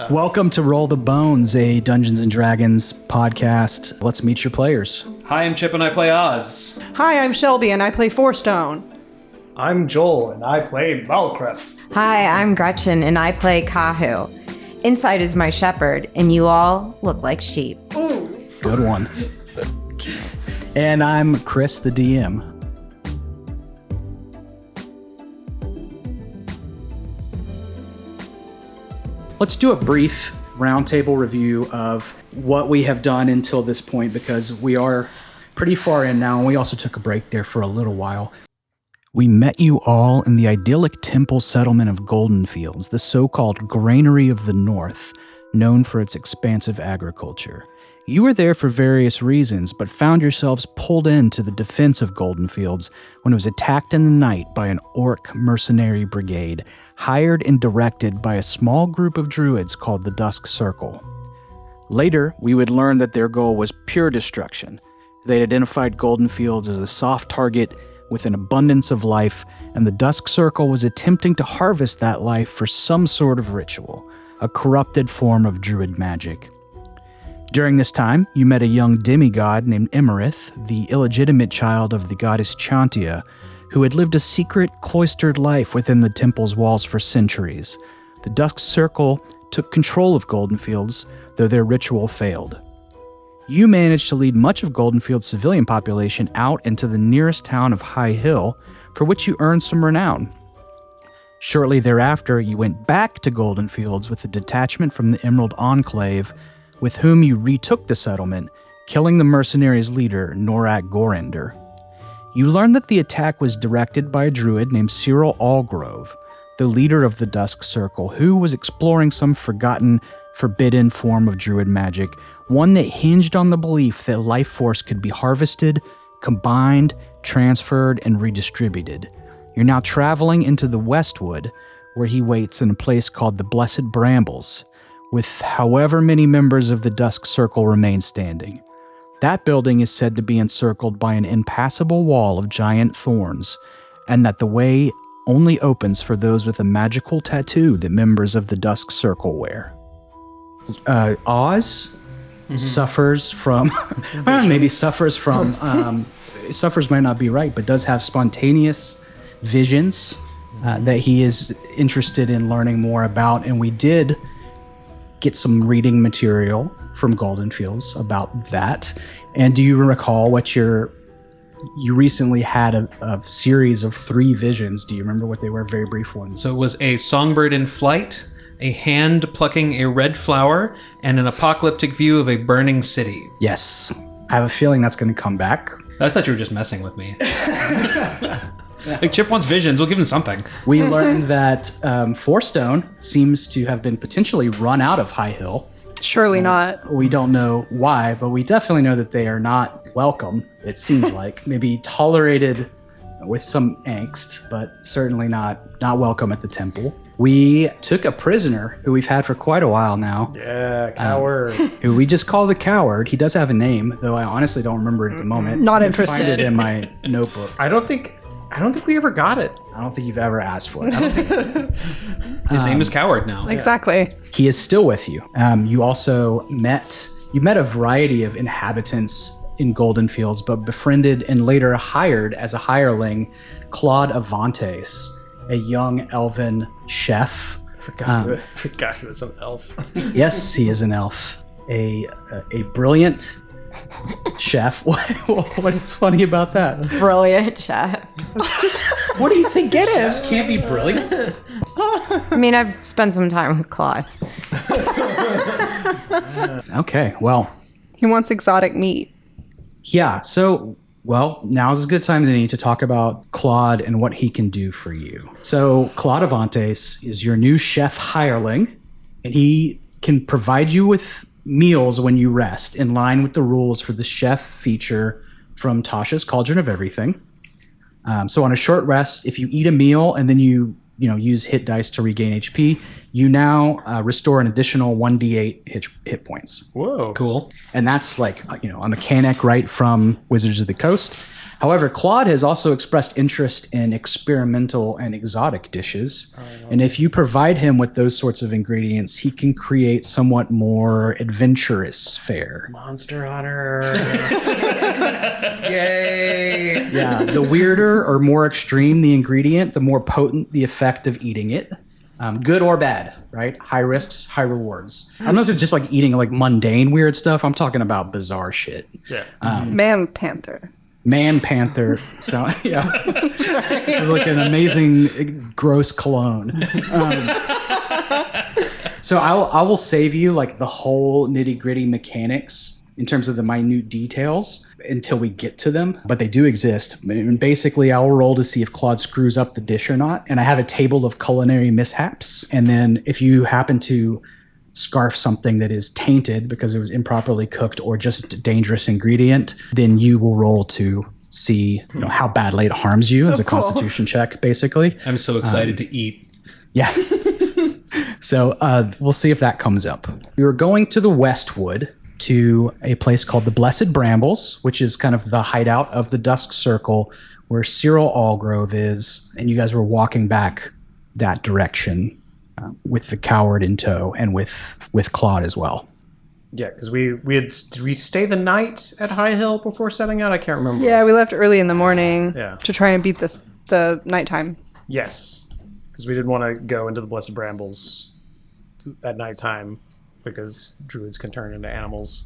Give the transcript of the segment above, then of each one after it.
Welcome to Roll the Bones, a Dungeons & Dragons podcast. Let's meet your players. Hi, I'm Chip and I play Oz. Hi, I'm Shelby and I play Fourstone. I'm Joel and I play Malkref. Hi, I'm Gretchen and I play Kahu. Inside is my shepherd and you all look like sheep. Good one. And I'm Chris, the DM. Let's do a brief roundtable review of what we have done until this point, because we are pretty far in now, and we also took a break there for a little while. We met you all in the idyllic temple settlement of Golden Fields, the so-called Granary of the North, known for its expansive agriculture. You were there for various reasons, but found yourselves pulled into the defense of Golden Fields when it was attacked in the night by an orc mercenary brigade, hired and directed by a small group of druids called the Dusk Circle. Later, we would learn that their goal was pure destruction. They'd identified Golden Fields as a soft target with an abundance of life, and the Dusk Circle was attempting to harvest that life for some sort of ritual, a corrupted form of druid magic. During this time, you met a young demigod named Emerith, the illegitimate child of the goddess Chantia, who had lived a secret, cloistered life within the temple's walls for centuries. The Dusk Circle took control of Golden Fields, though their ritual failed. You managed to lead much of Golden Field's civilian population out into the nearest town of High Hill, for which you earned some renown. Shortly thereafter, you went back to Golden Fields with a detachment from the Emerald Enclave, with whom you retook the settlement, killing the mercenaries' leader, Norak Gorender. You learned that the attack was directed by a druid named Cyril Allgrove, the leader of the Dusk Circle, who was exploring some forgotten, forbidden form of druid magic, one that hinged on the belief that life force could be harvested, combined, transferred, and redistributed. You're now traveling into the Westwood, where he waits in a place called the Blessed Brambles, with however many members of the Dusk Circle remain standing. That building is said to be encircled by an impassable wall of giant thorns, and that the way only opens for those with a magical tattoo that members of the Dusk Circle wear. Oz suffers from, suffers might not be right, but does have spontaneous visions that he is interested in learning more about, and we did get some reading material from Golden Fields about that. And do you recall what you recently had a series of 3 visions? Do you remember what they were? Very brief ones. So it was a songbird in flight, a hand plucking a red flower, and an apocalyptic view of a burning city. Yes. I have a feeling that's going to come back. I thought you were just messing with me. Like, Chip wants visions, we'll give him something. We learned that Fourstone seems to have been potentially run out of High Hill. Surely not. We don't know why, but we definitely know that they are not welcome, it seems like. Maybe tolerated with some angst, but certainly not welcome at the temple. We took a prisoner who we've had for quite a while now. Yeah, coward. Who we just call the Coward. He does have a name, though I honestly don't remember it at the moment. Not I interested. find it in my notebook. I don't think we ever got it. I don't think you've ever asked for it. His name is Coward now. Exactly. He is still with you. You also met a variety of inhabitants in Golden Fields, but befriended and later hired as a hireling Claude Avantes, a young elven chef. I forgot he was an elf. Yes, he is an elf. A brilliant chef. What is funny about that? Brilliant chef. What do you think? Chefs can't be brilliant? I mean, I've spent some time with Claude. Okay, well. He wants exotic meat. Yeah, so, well, now's as good a time as any to talk about Claude and what he can do for you. So, Claude Avantes is your new chef hireling, and he can provide you with meals when you rest, in line with the rules for the chef feature from Tasha's Cauldron of Everything. So on a short rest, if you eat a meal and then you use hit dice to regain HP, you now restore an additional 1d8 hit points. Whoa. Cool. And that's like, a mechanic right from Wizards of the Coast. However, Claude has also expressed interest in experimental and exotic dishes. And if you provide him with those sorts of ingredients, he can create somewhat more adventurous fare. Monster Hunter. Yay. Yeah, the weirder or more extreme the ingredient, the more potent the effect of eating it. Good or bad, right? High risks, high rewards. I'm not just like eating like mundane weird stuff. I'm talking about bizarre shit. Yeah. Man Panther. Man Panther. So yeah, this is like an amazing gross cologne. So I will save you like the whole nitty gritty mechanics in terms of the minute details until we get to them, but they do exist. And basically, I'll roll to see if Claude screws up the dish or not. And I have a table of culinary mishaps. And then if you happen to scarf something that is tainted because it was improperly cooked or just a dangerous ingredient, then you will roll to see how badly it harms you as a constitution check, basically. I'm so excited to eat. Yeah. So we'll see if that comes up. We were going to the Westwood, to a place called the Blessed Brambles, which is kind of the hideout of the Dusk Circle where Cyril Allgrove is. And you guys were walking back that direction with the coward in tow and with Claude as well. Yeah, because did we stay the night at High Hill before setting out? I can't remember. Yeah, we left early in the morning Yeah. to try and beat the nighttime. Yes, because we didn't want to go into the Blessed Brambles at nighttime because druids can turn into animals.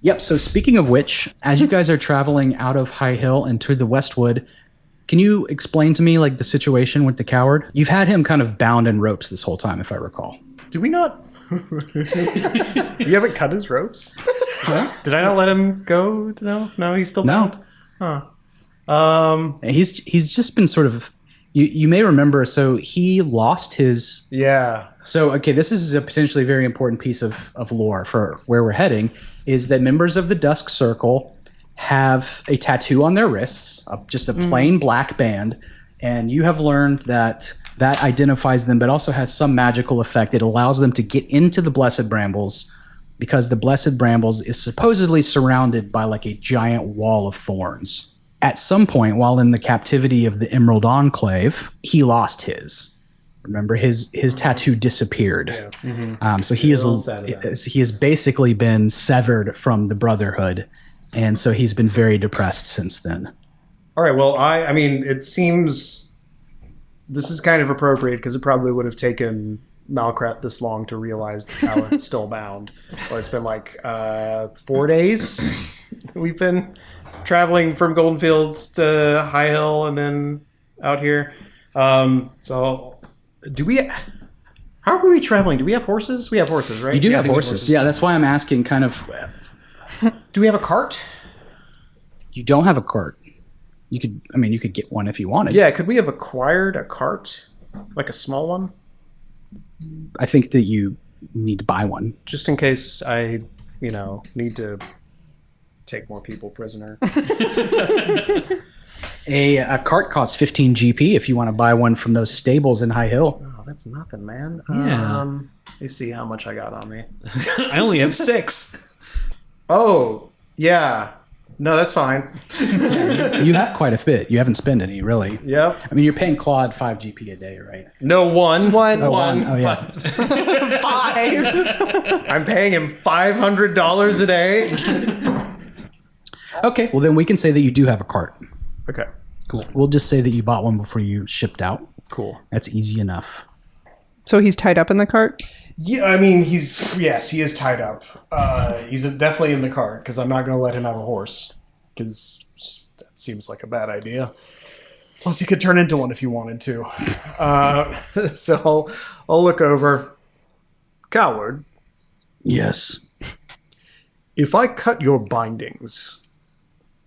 Yep. So speaking of which, as you guys are traveling out of High Hill and to the Westwood, can you explain to me like the situation with the coward? You've had him kind of bound in ropes this whole time, if I recall. Do we not? You haven't cut his ropes? Huh? Did I not let him go? No, he's still bound. Huh. And he's just been sort of. You may remember. So he lost his. Yeah. So, okay, this is a potentially very important piece of lore for where we're heading, is that members of the Dusk Circle have a tattoo on their wrists, just a plain black band, and you have learned that identifies them, but also has some magical effect. It allows them to get into the Blessed Brambles because the Blessed Brambles is supposedly surrounded by like a giant wall of thorns. At some point, while in the captivity of the Emerald Enclave, he lost his. Remember, his tattoo disappeared. Yeah. So he has basically been severed from the Brotherhood, and so he's been very depressed since then. All right. Well, I mean, it seems this is kind of appropriate because it probably would have taken Malkrat this long to realize the coward's still bound. Well, it's been like 4 days. We've been traveling from Golden Fields to High Hill and then out here. So. How are we traveling? Do we have horses? We have horses, right? You do have horses. Yeah, that's why I'm asking kind of. Do we have a cart? You don't have a cart. You could get one if you wanted. Yeah, could we have acquired a cart? Like a small one? I think that you need to buy one. Just in case I, need to take more people prisoner. A cart costs 15 GP if you want to buy one from those stables in High Hill. Oh, that's nothing, man. Yeah. Let me see how much I got on me. I only have 6. Oh, yeah. No, that's fine. You have quite a bit. You haven't spent any, really. Yep. I mean, you're paying Claude 5 GP a day, right? No, one. One. Oh, one. Oh, yeah. 5. I'm paying him $500 a day. Okay, well, then we can say that you do have a cart. Okay. Cool. We'll just say that you bought one before you shipped out. Cool. That's easy enough. So he's tied up in the cart? Yeah, I mean, he is tied up. He's definitely in the cart because I'm not going to let him have a horse because that seems like a bad idea. Plus, he could turn into one if he wanted to. So I'll look over. Coward, Yes. if I cut your bindings,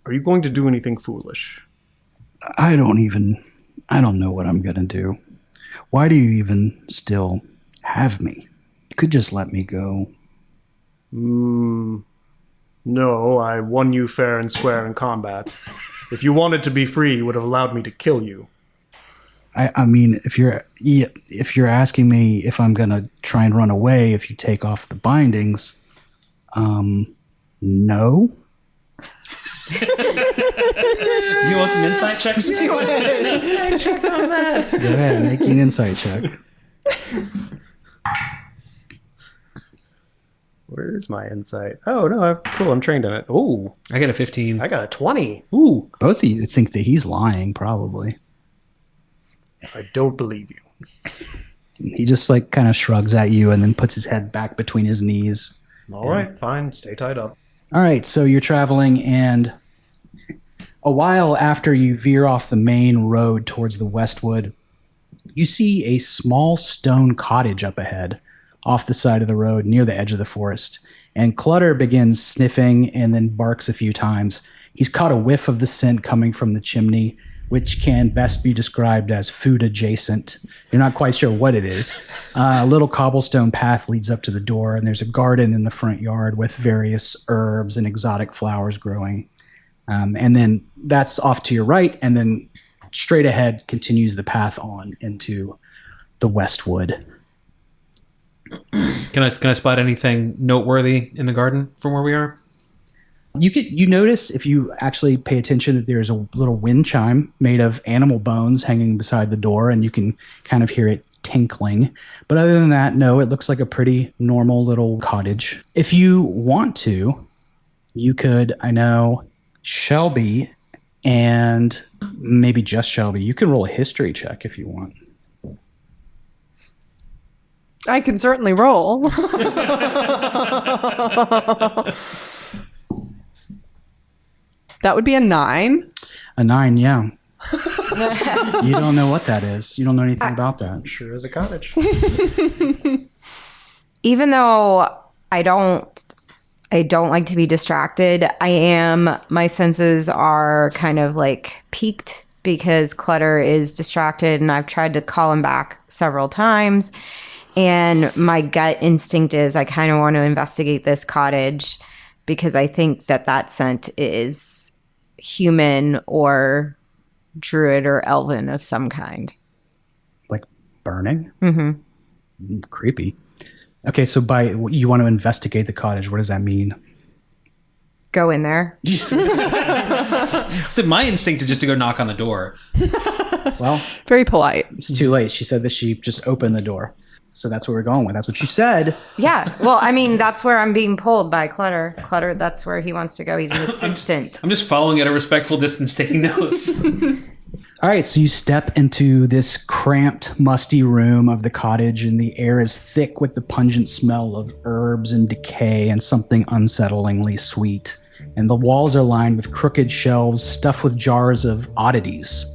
are you going to do anything foolish? I don't know what I'm going to do. Why do you even still have me? You could just let me go. No, I won you fair and square in combat. If you wanted to be free, you would have allowed me to kill you. I mean, if you're asking me if I'm going to try and run away if you take off the bindings, no. You want some insight checks? Go ahead, make an insight check. Where is my insight? Oh, no, cool. I'm trained in it. Ooh, I got a 15. I got a 20. Ooh. Both of you think that he's lying, probably. I don't believe you. He just like kind of shrugs at you and then puts his head back between his knees. All right, fine. Stay tied up. All right, so you're traveling, and a while after you veer off the main road towards the Westwood, you see a small stone cottage up ahead, off the side of the road near the edge of the forest. And Clutter begins sniffing and then barks a few times. He's caught a whiff of the scent coming from the chimney, which can best be described as food adjacent. You're not quite sure what it is. A little cobblestone path leads up to the door, and there's a garden in the front yard with various herbs and exotic flowers growing. And then that's off to your right, and then straight ahead continues the path on into the Westwood. Can I spot anything noteworthy in the garden from where we are? You notice, if you actually pay attention, that there's a little wind chime made of animal bones hanging beside the door, and you can kind of hear it tinkling. But other than that, no, it looks like a pretty normal little cottage. If you want to, you could, I know, Shelby and maybe just Shelby, you can roll a history check if you want. I can certainly roll. That would be a 9. A 9, yeah. You don't know what that is. You don't know anything about that. Sure is a cottage. Even though I don't like to be distracted, my senses are kind of like peaked because Clutter is distracted, and I've tried to call him back several times. And my gut instinct is I kind of want to investigate this cottage because I think that scent is human or druid or elven of some kind. Like burning? Mm-hmm. Creepy. Okay, so you want to investigate the cottage. What does that mean? Go in there. So my instinct is just to go knock on the door. Well, Very polite. it's too late. She said that she just opened the door. So that's what we're going with. That's what she said. Yeah. Well, I mean, that's where I'm being pulled by Clutter. Clutter, that's where he wants to go. He's an assistant. I'm just following at a respectful distance, taking notes. All right, so you step into this cramped, musty room of the cottage, and the air is thick with the pungent smell of herbs and decay and something unsettlingly sweet. And the walls are lined with crooked shelves stuffed with jars of oddities,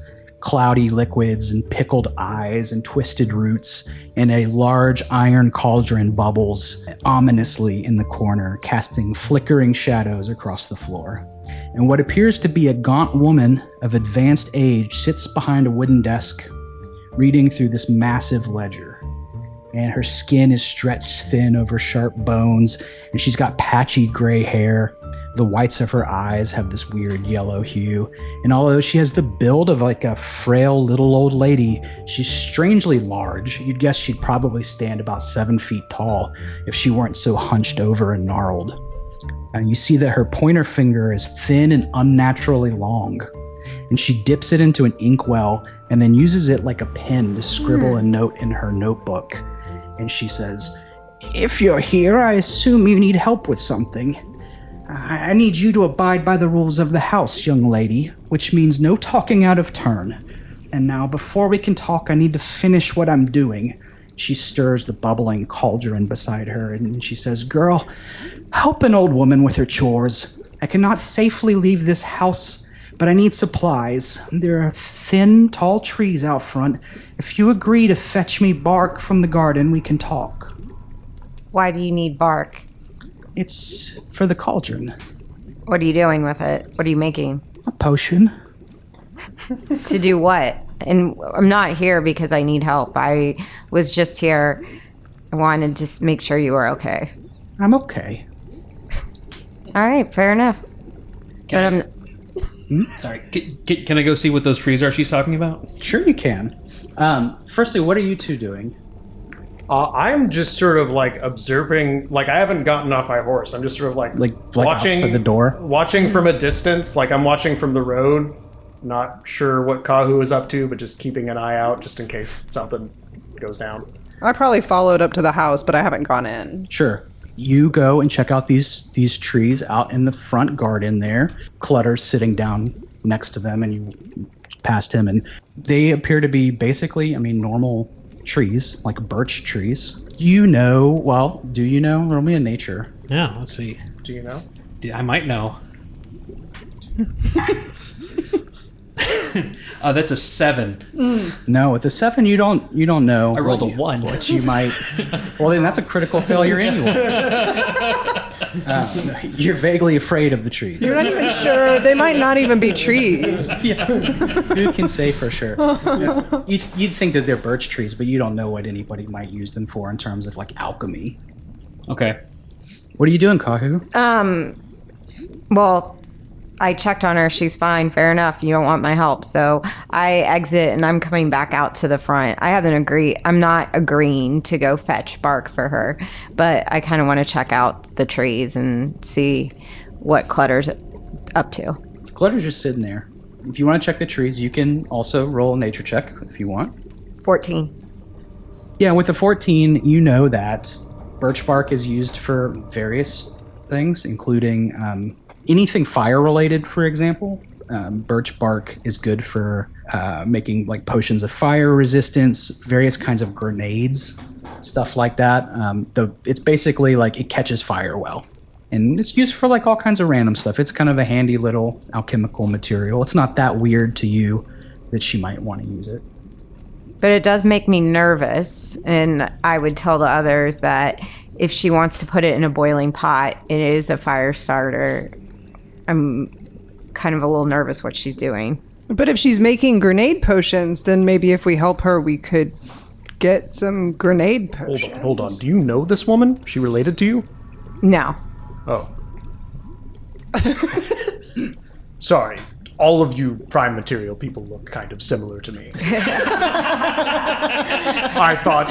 cloudy liquids and pickled eyes and twisted roots, and a large iron cauldron bubbles ominously in the corner, casting flickering shadows across the floor. And what appears to be a gaunt woman of advanced age sits behind a wooden desk, reading through this massive ledger. And her skin is stretched thin over sharp bones, and she's got patchy gray hair. The whites of her eyes have this weird yellow hue. And although she has the build of like a frail little old lady, she's strangely large. You'd guess she'd probably stand about 7 feet tall if she weren't so hunched over and gnarled. And you see that her pointer finger is thin and unnaturally long. And she dips it into an inkwell and then uses it like a pen to scribble a note in her notebook. And she says, "If you're here, I assume you need help with something. I need you to abide by the rules of the house, young lady, which means no talking out of turn. And now, before we can talk, I need to finish what I'm doing." She stirs the bubbling cauldron beside her, and she says, "Girl, help an old woman with her chores. I cannot safely leave this house, but I need supplies. There are thin, tall trees out front. If you agree to fetch me bark from the garden, we can talk." Why do you need bark? "It's for the cauldron. What are you doing with it? What are you making? A potion." To do what? And I'm not here because I need help. I was just here. I wanted to make sure you were okay. "I'm okay." All right, fair enough. But I'm Sorry. Can I go see what those trees are she's talking about? Sure you can. Firstly, what are you two doing? I'm just sort of like observing, like I haven't gotten off my horse. I'm just sort of like outside the door, watching from a distance. Like I'm watching from the road, not sure what Kahu is up to, but just keeping an eye out just in case something goes down. I probably followed up to the house, but I haven't gone in. Sure. You go and check out these trees out in the front garden there. Clutter's sitting down next to them, and you passed him, and they appear to be basically, normal trees, like birch trees. Do you know? Roll me a nature. Yeah, let's see. Do you know? I might know. That's a 7. No, with the 7, you don't know. I rolled a 1. What you might. Well, then that's a critical failure anyway. You're vaguely afraid of the trees. You're not even sure. They might not even be trees. Yeah, who can say for sure? Yeah. You'd think that they're birch trees, but you don't know what anybody might use them for in terms of like alchemy. Okay. What are you doing, Kahu? Well, I checked on her. She's fine. Fair enough. You don't want my help. So I exit and I'm coming back out to the front. I'm not agreeing to go fetch bark for her, but I kind of want to check out the trees and see what Clutter's up to. Clutter's just sitting there. If you want to check the trees, you can also roll a nature check if you want. 14. Yeah, with a 14, you know that birch bark is used for various things, including anything fire related, for example. Birch bark is good for making like potions of fire resistance, various kinds of grenades, stuff like that. It's basically like it catches fire well. And it's used for like all kinds of random stuff. It's kind of a handy little alchemical material. It's not that weird to you that she might want to use it. But it does make me nervous, and I would tell the others that if she wants to put it in a boiling pot, it is a fire starter. I'm kind of a little nervous what she's doing. But if she's making grenade potions, then maybe if we help her, we could get some grenade potions. Hold on. Do you know this woman? She related to you? No. Oh. Sorry. All of you prime material people look kind of similar to me. I thought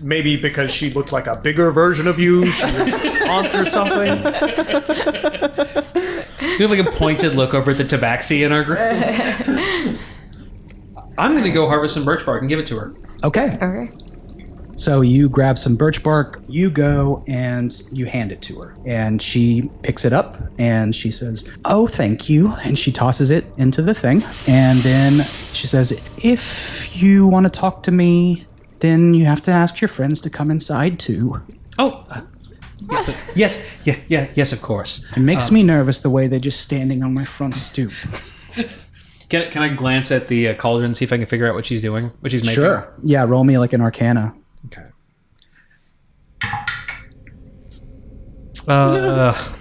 maybe because she looked like a bigger version of you, she was aunt or something. We have like a pointed look over at the tabaxi in our group. I'm going to go harvest some birch bark and give it to her. Okay. Okay. So you grab some birch bark, you go and you hand it to her. And she picks it up and she says, "Oh, thank you." And she tosses it into the thing. And then she says, "If you want to talk to me, then you have to ask your friends to come inside too." Oh, yes, of course. It makes me nervous the way they're just standing on my front stoop. Can I glance at the cauldron and see if I can figure out what she's doing, what she's making? Sure. Yeah, roll me like an arcana. Okay.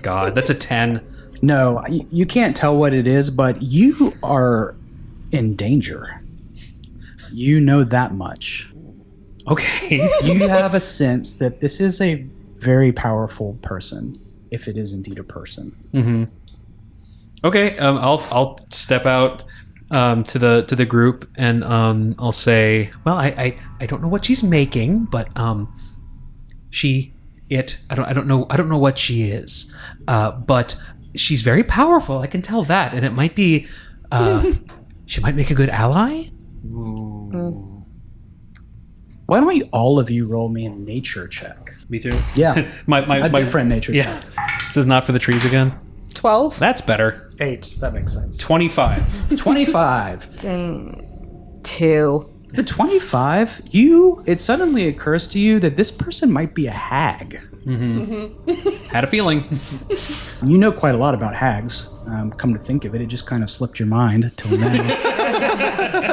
God, that's a 10. No, you can't tell what it is, but you are in danger. You know that much. Okay. You have a sense that this is a very powerful person, if it is indeed a person. Mm-hmm. Okay, I'll step out to the group and I'll say, well, I don't know what she's making, but I don't know what she is, but she's very powerful. I can tell that, and it might be she might make a good ally. Why don't all of you roll me a nature check? Me too. Yeah, my different nature check. Yeah, this is not for the trees again. 12? That's better. 8. That makes sense. 25. 25. Dang. 2. The 25, it suddenly occurs to you that this person might be a hag. Had a feeling. You know quite a lot about hags. Come to think of it, it just kind of slipped your mind till now.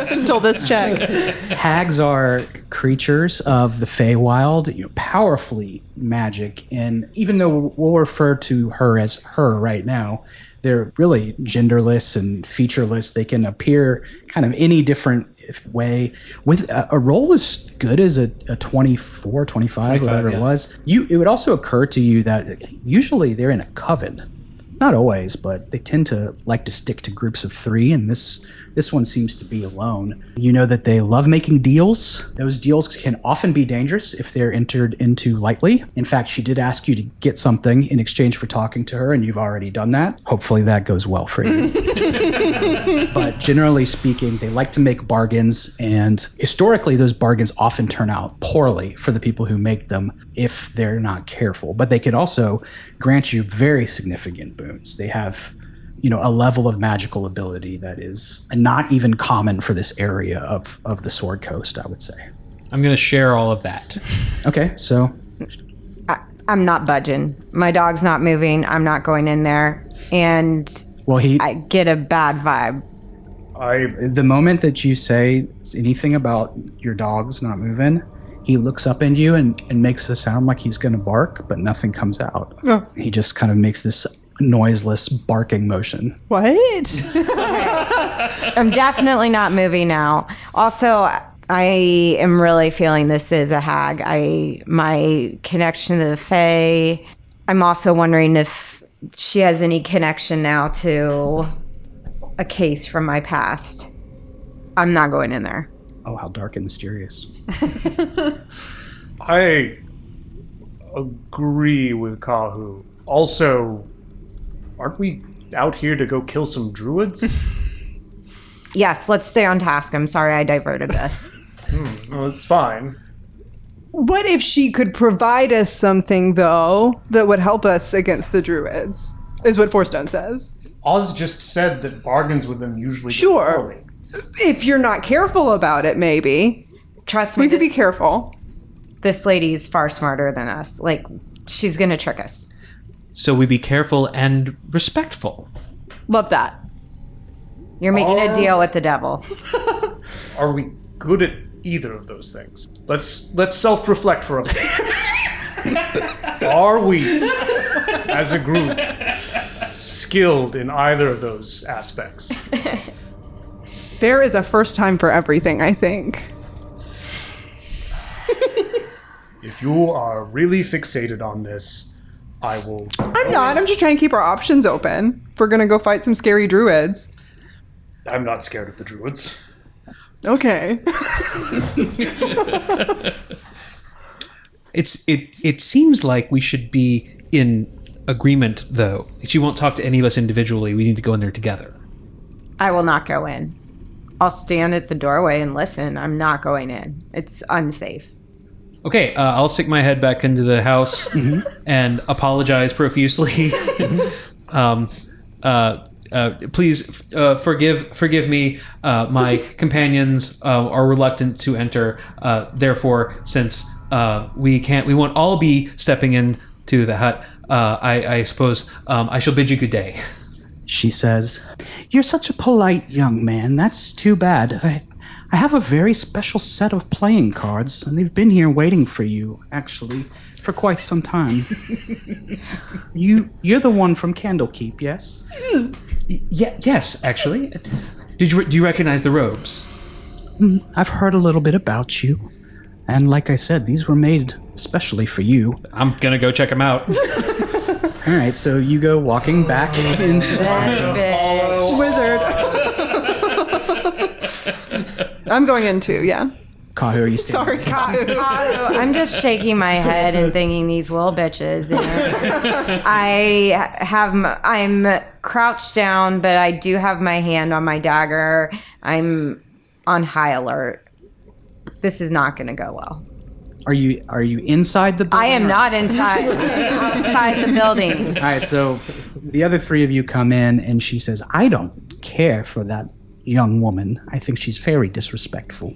Until this check. Hags are creatures of the Feywild, powerfully magic, and even though we'll refer to her as her right now, they're really genderless and featureless. They can appear kind of any different way. With a roll as good as a 24, 25, whatever yeah. it was, it would also occur to you that usually they're in a coven. Not always, but they tend to like to stick to groups of 3, and this one seems to be alone. You know that they love making deals. Those deals can often be dangerous if they're entered into lightly. In fact, she did ask you to get something in exchange for talking to her, and you've already done that. Hopefully that goes well for you. But generally speaking, they like to make bargains, and historically those bargains often turn out poorly for the people who make them if they're not careful. But they can also grant you very significant boons. They have a level of magical ability that is not even common for this area of the Sword Coast, I would say. I'm going to share all of that. Okay, so... I'm not budging. My dog's not moving. I'm not going in there. And I get a bad vibe. The moment that you say anything about your dog's not moving, he looks up at you and makes a sound like he's going to bark, but nothing comes out. Oh. He just kind of makes this noiseless barking motion. What? I'm definitely not moving now. Also, I am really feeling this is a hag. My connection to the Fae. I'm also wondering if she has any connection now to a case from my past. I'm not going in there. Oh, how dark and mysterious. I agree with Kahu. Also, aren't we out here to go kill some druids? Yes, let's stay on task. I'm sorry I diverted this. Well, it's fine. What if she could provide us something, though, that would help us against the druids? Is what Fourstone says. Oz just said that bargains with them usually Sure. go poorly. If you're not careful about it, maybe. Trust me, We could be careful. This lady's far smarter than us. Like, she's gonna trick us. So we be careful and respectful. Love that. You're making a deal with the devil. Are we good at either of those things? Let's self-reflect for a minute. Are we, as a group, skilled in either of those aspects? There is a first time for everything, I think. If you are really fixated on this, I will... I'm not. I'm just trying to keep our options open. If we're going to go fight some scary druids. I'm not scared of the druids. Okay. It seems like we should be in agreement, though. She won't talk to any of us individually. We need to go in there together. I will not go in. I'll stand at the doorway and listen. I'm not going in. It's unsafe. Okay, I'll stick my head back into the house and apologize profusely. Please forgive me. My companions are reluctant to enter. Therefore, since we won't all be stepping into the hut, I suppose I shall bid you good day. She says, "You're such a polite young man. That's too bad. I have a very special set of playing cards, and they've been here waiting for you, actually, for quite some time. You're the one from Candlekeep, yes?" Yes, actually. Do you recognize the robes? I've heard a little bit about you. And like I said, these were made especially for you. I'm gonna go check them out. All right, so you go walking back into the Wizard. I'm going in too, yeah. Kahu, are you Sorry, standing? Kahu. I'm just shaking my head and thinking these little bitches. You know? I'm crouched down, but I do have my hand on my dagger. I'm on high alert. This is not going to go well. Are you inside the building? I am not inside. I'm outside the building. All right, so the other three of you come in, and she says, "I don't care for that young woman. I think she's very disrespectful.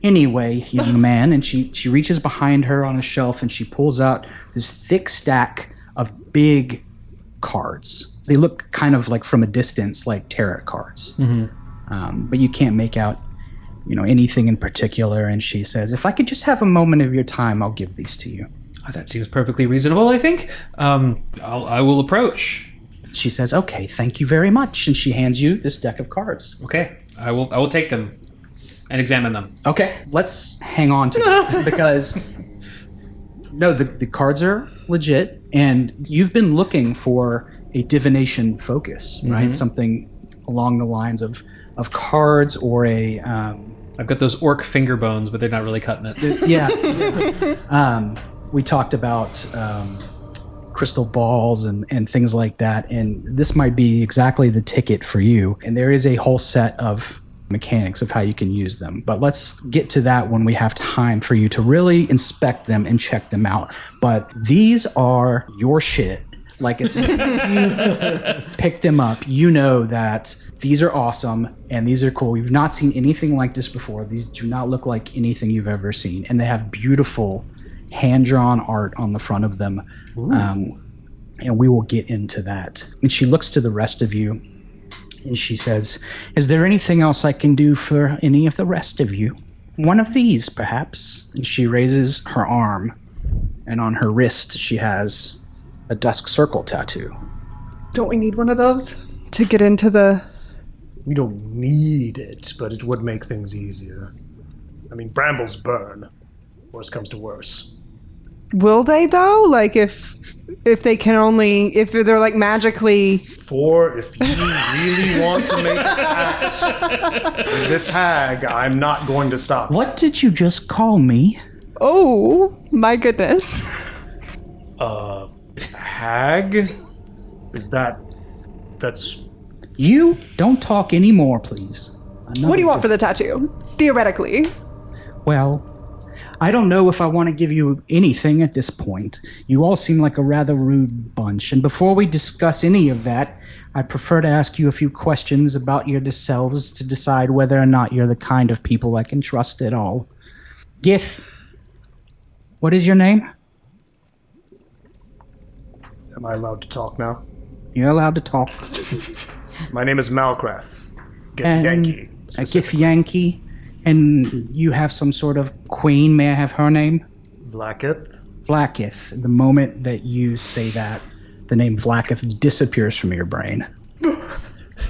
Anyway, young man," and she reaches behind her on a shelf, and she pulls out this thick stack of big cards. They look kind of like from a distance like tarot cards, but you can't make out anything in particular. And she says, "If I could just have a moment of your time, I'll give these to you." Oh, that seems perfectly reasonable, I think. I will approach. She says, "Okay, thank you very much," and she hands you this deck of cards. Okay, I will take them and examine them. Okay, let's hang on to them because the cards are legit, and you've been looking for a divination focus, right? Something along the lines of cards or a I've got those orc finger bones, but they're not really cutting it. we talked about crystal balls and things like that, and this might be exactly the ticket for you. And there is a whole set of mechanics of how you can use them, but let's get to that when we have time for you to really inspect them and check them out. But these are your shit. Like, as soon as you pick them up, you know that these are awesome and these are cool. You've not seen anything like this before. These do not look like anything you've ever seen, and they have beautiful hand-drawn art on the front of them. And we will get into that. And she looks to the rest of you and she says, "Is there anything else I can do for any of the rest of you? One of these, perhaps?" And she raises her arm, and on her wrist she has a dusk circle tattoo. Don't we need one of those to get into the... We don't need it, but it would make things easier. I mean, brambles burn. Worst comes to worse. Will they, though? Like, if they can only... If they're, like, magically... For if you really want to make a pact with this hag, I'm not going to stop. What did you just call me? Oh, my goodness. Hag? Is that's... You don't talk anymore, please. What do you want for the tattoo? Theoretically. Well, I don't know if I want to give you anything at this point. You all seem like a rather rude bunch, and before we discuss any of that, I'd prefer to ask you a few questions about yourselves to decide whether or not you're the kind of people I can trust at all. Gith, what is your name? Am I allowed to talk now? You're allowed to talk. My name is Malcrath. Get And Yankee. a Gith Yankee, and you have some sort of queen. May I have her name? Vlakith. Vlakith. The moment that you say that, the name Vlakith disappears from your brain.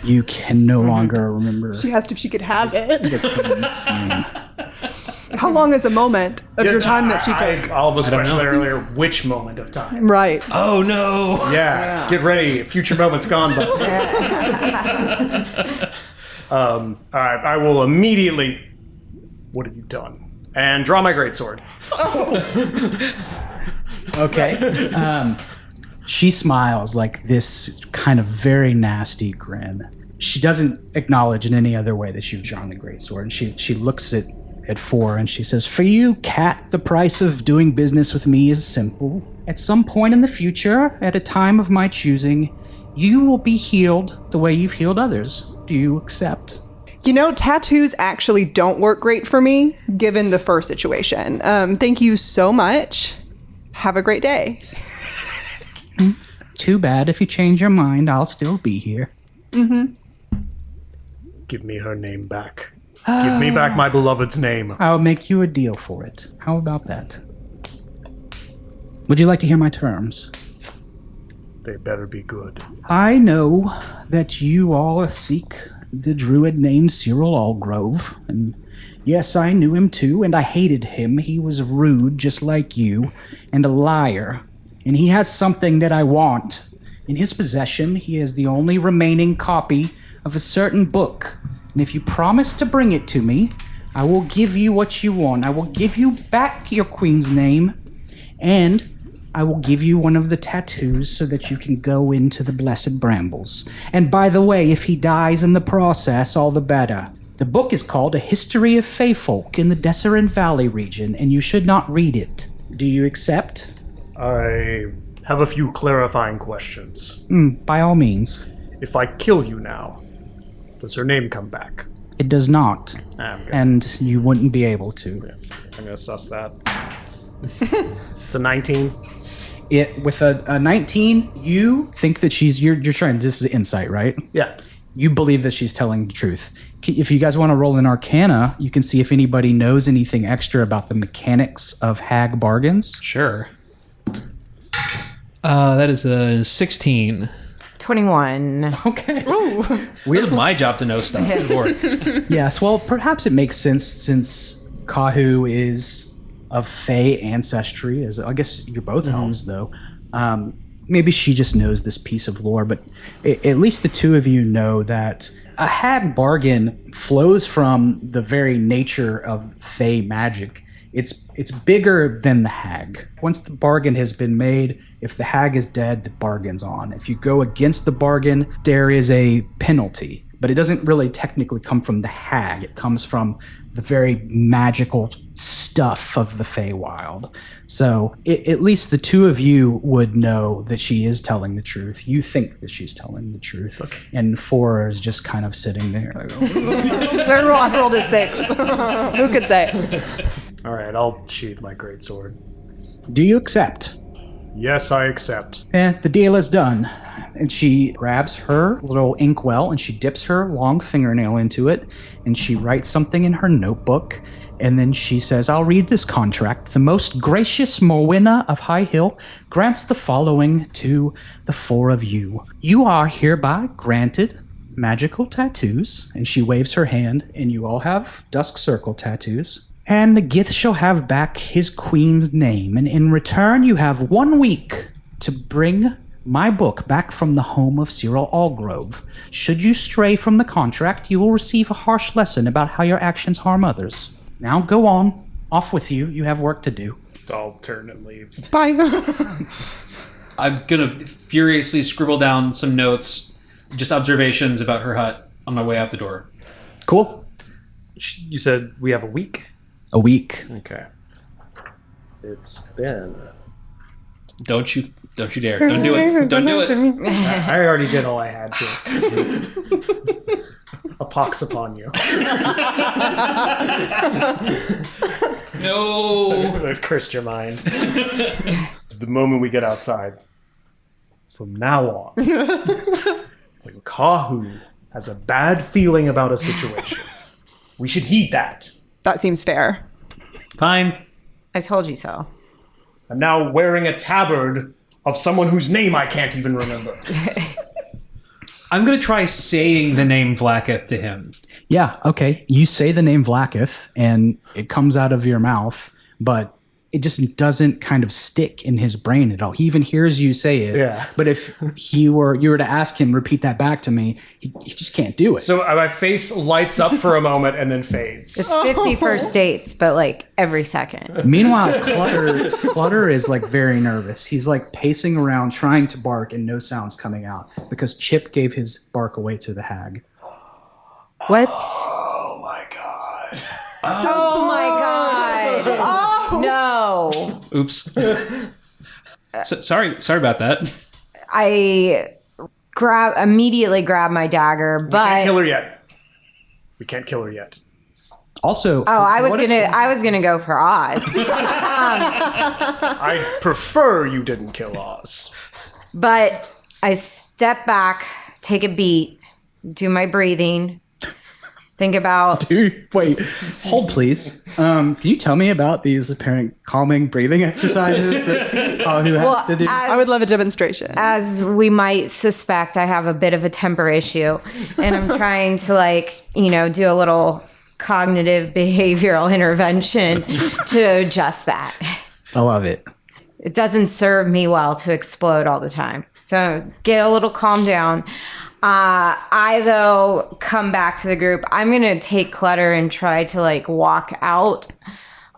You can no longer remember She asked if she could have it. the queen's name. How long is a moment of your time that she took? I almost questioned earlier, which moment of time? Right. Oh no! Yeah, get ready. Future moment's gone, but... all right, I will immediately... What have you done? And draw my greatsword. Okay. She smiles like this kind of very nasty grin. She doesn't acknowledge in any other way that you've drawn the greatsword. And she looks at Four and she says, "For you, Cat, the price of doing business with me is simple. At some point in the future, at a time of my choosing, you will be healed the way you've healed others. Do you accept?" You know, tattoos actually don't work great for me, given the fur situation. Thank you so much. Have a great day. Too bad. If you change your mind, I'll still be here. Give me her name back. Give me back my beloved's name. I'll make you a deal for it. How about that? Would you like to hear my terms? They better be good. I know that you all seek the druid named Cyril Allgrove, and yes, I knew him too, and I hated him. He was rude, just like you, and a liar, and he has something that I want. In his possession, he has the only remaining copy of a certain book, and if you promise to bring it to me, I will give you what you want. I will give you back your queen's name, and I will give you one of the tattoos so that you can go into the Blessed Brambles. And by the way, if he dies in the process, all the better. The book is called A History of Feyfolk in the Deseret Valley region, and you should not read it. Do you accept? I have a few clarifying questions. By all means. If I kill you now, does her name come back? It does not, I'm gonna, and you wouldn't be able to. I'm gonna suss that. It's a 19. With a 19, you think that you're trying, this is insight, right? Yeah. You believe that she's telling the truth. If you guys want to roll an Arcana, you can see if anybody knows anything extra about the mechanics of hag bargains. Sure. That is a 16. 21. Okay. It's my job to know stuff. Good Lord. Yes, well, perhaps it makes sense since Kahu is of Fey ancestry, as I guess you're both elves, though. maybe she just knows this piece of lore, but at least the two of you know that a hag bargain flows from the very nature of fey magic. It's bigger than the hag. Once the bargain has been made, if the hag is dead, the bargain's on. If you go against the bargain, there is a penalty. But it doesn't really technically come from the hag. It comes from the very magical stuff of the Feywild. So at least the two of you would know that she is telling the truth. You think that she's telling the truth. And Four is just kind of sitting there. Like, oh. I rolled a 6. Who could say? All right, I'll sheath my greatsword. Do you accept? Yes, I accept. The deal is done. And she grabs her little inkwell and she dips her long fingernail into it and she writes something in her notebook. And then she says, I'll read this contract. The most gracious Morwenna of High Hill grants the following to the four of you. You are hereby granted magical tattoos. And she waves her hand and you all have dusk circle tattoos. And the Gith shall have back his queen's name. And in return, you have 1 week to bring my book back from the home of Cyril Allgrove. Should you stray from the contract, you will receive a harsh lesson about how your actions harm others. Now go on. Off with you. You have work to do. I'll turn and leave. Bye. I'm gonna furiously scribble down some notes, just observations about her hut on my way out the door. Cool. You said we have a week? A week. Okay. It's been... Don't you dare. Don't do it. Don't do it. I already did all I had to. A pox upon you. No. I've cursed your mind. The moment we get outside, from now on, when Kahu has a bad feeling about a situation, we should heed that. That seems fair. Fine. I told you so. I'm now wearing a tabard of someone whose name I can't even remember. I'm gonna try saying the name Vlakith to him. Yeah, okay. You say the name Vlakith, and it comes out of your mouth, but it just doesn't kind of stick in his brain at all. He even hears you say it. Yeah. But if you were to ask him, repeat that back to me, he just can't do it. So my face lights up for a moment and then fades. It's 50 first dates, but like every second. Meanwhile, Clutter is like very nervous. He's like pacing around trying to bark and no sound's coming out because Chip gave his bark away to the hag. What? Oh my god. Oh my god. No. Oops. Sorry about that. I immediately grab my dagger, We can't kill but her yet. We can't kill her yet. Also, I was gonna go for Oz. I prefer you didn't kill Oz. But I step back, take a beat, do my breathing, think about dude, wait, hold please. Can you tell me about these apparent calming breathing exercises that Kahu has to do? I would love a demonstration. as we might suspect, I have a bit of a temper issue, and I'm trying to do a little cognitive behavioral intervention to adjust that. I love it. It doesn't serve me well to explode all the time. So get a little calm down. I, though, come back to the group. I'm going to take Clutter and try to walk out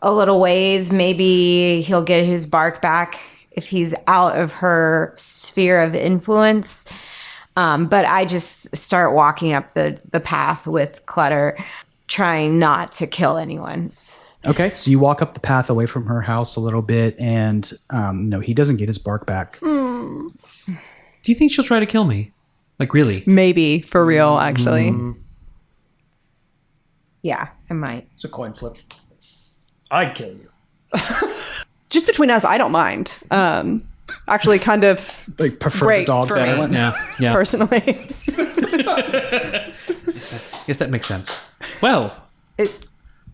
a little ways. Maybe he'll get his bark back if he's out of her sphere of influence. But I just start walking up the path with Clutter, trying not to kill anyone. Okay, so you walk up the path away from her house a little bit, and no, he doesn't get his bark back. Do you think she'll try to kill me? Like, really? Maybe, for real, actually. Yeah, I might. It's a coin flip. I'd kill you. Just between us, I don't mind. Actually, kind of Like, prefer Great the dog for me. silent. Yeah. personally. Guess that makes sense. Well,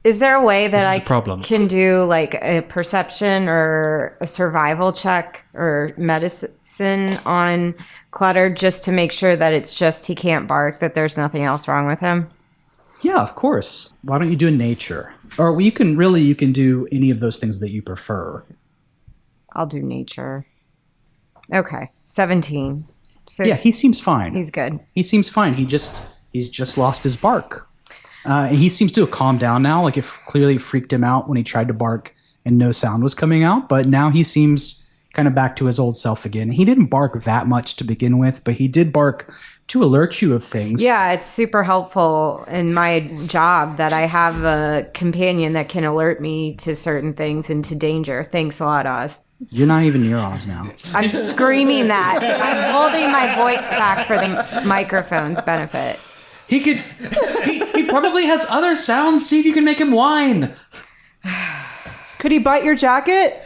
Is there a way that This is I a problem. can do a perception or a survival check or medicine on Clutter just to make sure that it's just he can't bark, that there's nothing else wrong with him? Yeah, of course. Why don't you do a nature? Or you can do any of those things that you prefer. I'll do nature. Okay, 17. So Yeah, he seems fine. he's good. He seems fine. He's just lost his bark. And he seems to have calmed down now. Like it clearly freaked him out when he tried to bark and no sound was coming out. But now he seems kind of back to his old self again. He didn't bark that much to begin with, but he did bark to alert you of things. Yeah, it's super helpful in my job that I have a companion that can alert me to certain things and to danger. Thanks a lot, Oz. You're not even near Oz now. I'm screaming that. I'm holding my voice back for the microphone's benefit. He could. He probably has other sounds. See if you can make him whine. Could he bite your jacket?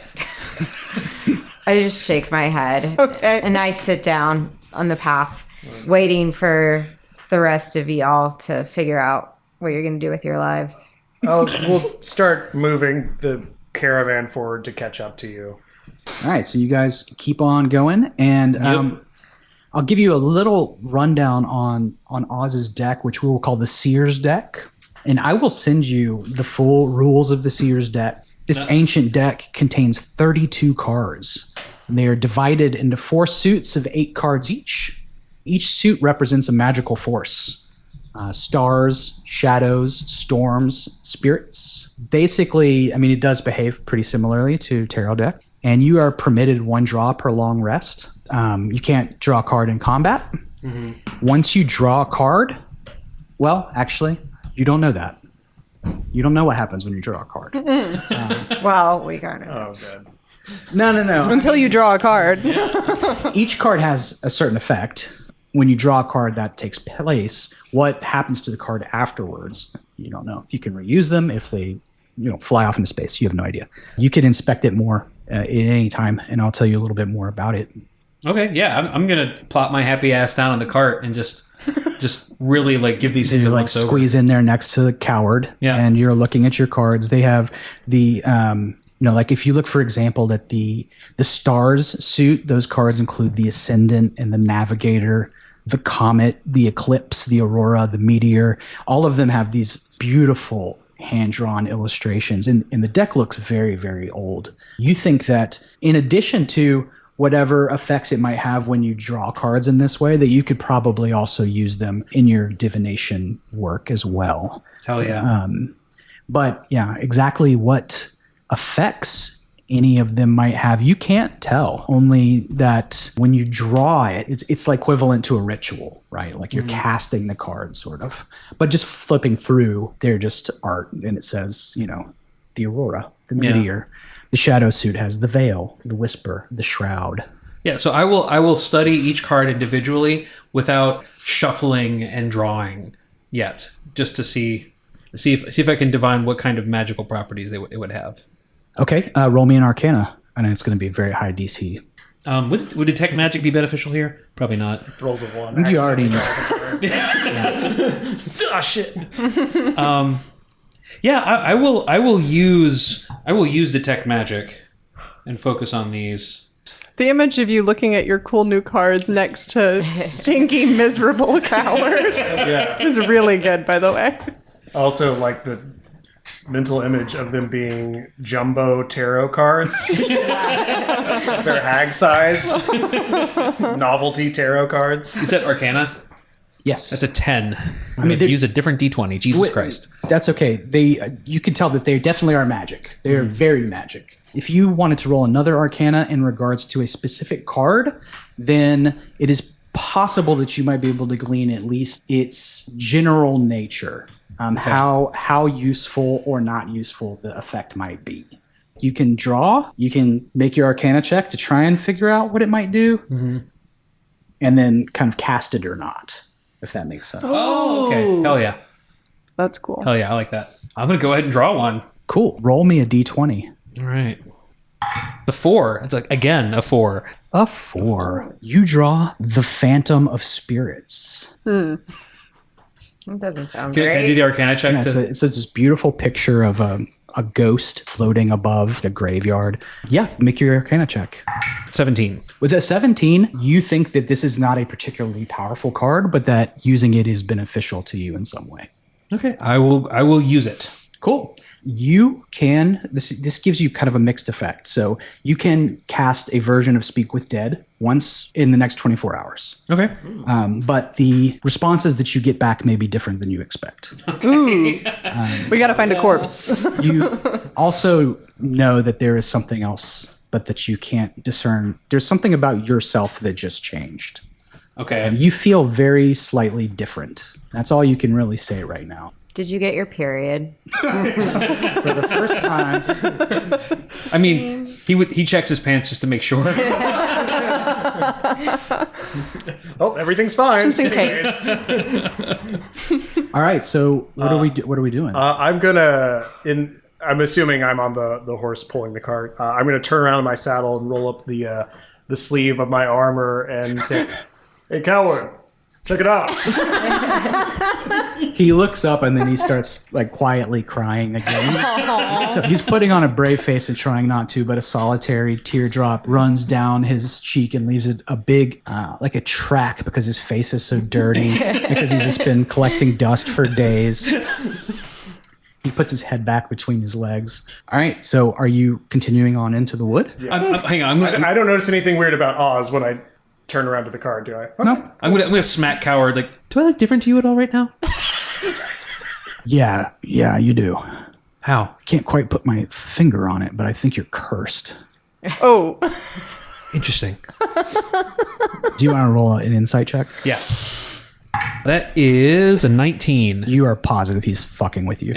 I just shake my head. Okay. And I sit down on the path, waiting for the rest of y'all to figure out what you're going to do with your lives. We'll start moving the caravan forward to catch up to you. All right, so you guys keep on going, and I'll give you a little rundown on Oz's deck, which we will call the Seer's deck, and I will send you the full rules of the Seer's deck. This ancient deck contains 32 cards, and they are divided into 4 suits of 8 cards each. Each suit represents a magical force. Stars, shadows, storms, spirits. Basically, I mean, it does behave pretty similarly to tarot deck. And you are permitted 1 draw per long rest. You can't draw a card in combat. Mm-hmm. Once you draw a card, well, actually, you don't know that. You don't know what happens when you draw a card. Well, we kind of. Oh, good. No. Until you draw a card. Each card has a certain effect. When you draw a card that takes place, what happens to the card afterwards, you don't know. If you can reuse them, if they fly off into space, you have no idea. You can inspect it more at any time, and I'll tell you a little bit more about it. Okay, yeah, I'm gonna plop my happy ass down on the cart and just really like give these things You a like once over. squeeze in there next to the coward, Yeah. and you're looking at your cards. They have the like if you look, for example, at the stars suit, those cards include the ascendant and the navigator, the comet, the eclipse, the aurora, the meteor. All of them have these beautiful hand-drawn illustrations, and the deck looks very, very old. You think that in addition to whatever effects it might have when you draw cards in this way, that you could probably also use them in your divination work as well. Hell yeah. But yeah, exactly what effects any of them might have, you can't tell. Only that when you draw it, it's like equivalent to a ritual, right? Like you're casting the card, sort of. But just flipping through, they're just art, and it says, the aurora, the meteor. The shadow suit has the veil, the whisper, the shroud. Yeah, so I will study each card individually without shuffling and drawing yet, just to see if I can divine what kind of magical properties it would have. Okay, roll me an Arcana, and it's going to be a very high DC. Would detect magic be beneficial here? Probably not. Rolls of 1. You already know. Ah, shit. Yeah, I will use detect magic and focus on these. The image of you looking at your cool new cards next to stinky, miserable coward is really good, by the way. Also, like the mental image of them being jumbo tarot cards. They're hag size. Novelty tarot cards. You said Arcana? Yes. That's a 10. I mean, use a different D20. Jesus Christ. That's okay. You can tell that they definitely are magic. They are very magic. If you wanted to roll another Arcana in regards to a specific card, then it is possible that you might be able to glean at least its general nature, how useful or not useful the effect might be. You can draw. You can make your Arcana check to try and figure out what it might do, and then kind of cast it or not, if that makes sense. Oh, okay. Hell yeah. That's cool. Hell yeah, I like that. I'm going to go ahead and draw one. Cool. Roll me a d20. All right. The 4. It's like, again, a 4. A 4. You draw the Phantom of Spirits. It doesn't sound Can I do great. the Arcana check? Yeah, it's this beautiful picture of a ghost floating above a graveyard. Yeah, make your Arcana check. 17. With a 17, you think that this is not a particularly powerful card, but that using it is beneficial to you in some way. Okay. I will use it. Cool. You can, this gives you kind of a mixed effect. So you can cast a version of Speak with Dead once in the next 24 hours. Okay. But the responses that you get back may be different than you expect. We got to find a corpse. You also know that there is something else, but that you can't discern. There's something about yourself that just changed. Okay. You feel very slightly different. That's all you can really say right now. Did you get your period? For the first time, I mean, he checks his pants just to make sure. Oh, everything's fine. Just in case. all right. So what are we doing? I'm assuming I'm on the horse pulling the cart. I'm gonna turn around in my saddle and roll up the sleeve of my armor and say, "Hey, coward, check it out." He looks up and then he starts like quietly crying again. So he's putting on a brave face and trying not to, but a solitary teardrop runs down his cheek and leaves it a big, like a track because his face is so dirty because he's just been collecting dust for days. He puts his head back between his legs. All right, so are you continuing on into the wood? Hang on. I don't notice anything weird about Oz when I turn around to the cart, do I? Okay. No. I'm gonna smack Coward. Like, do I look different to you at all right now? Yeah, you do. How? Can't quite put my finger on it, but I think you're cursed. Oh. Interesting. Do you want to roll an insight check? Yeah. That is a 19. You are positive he's fucking with you.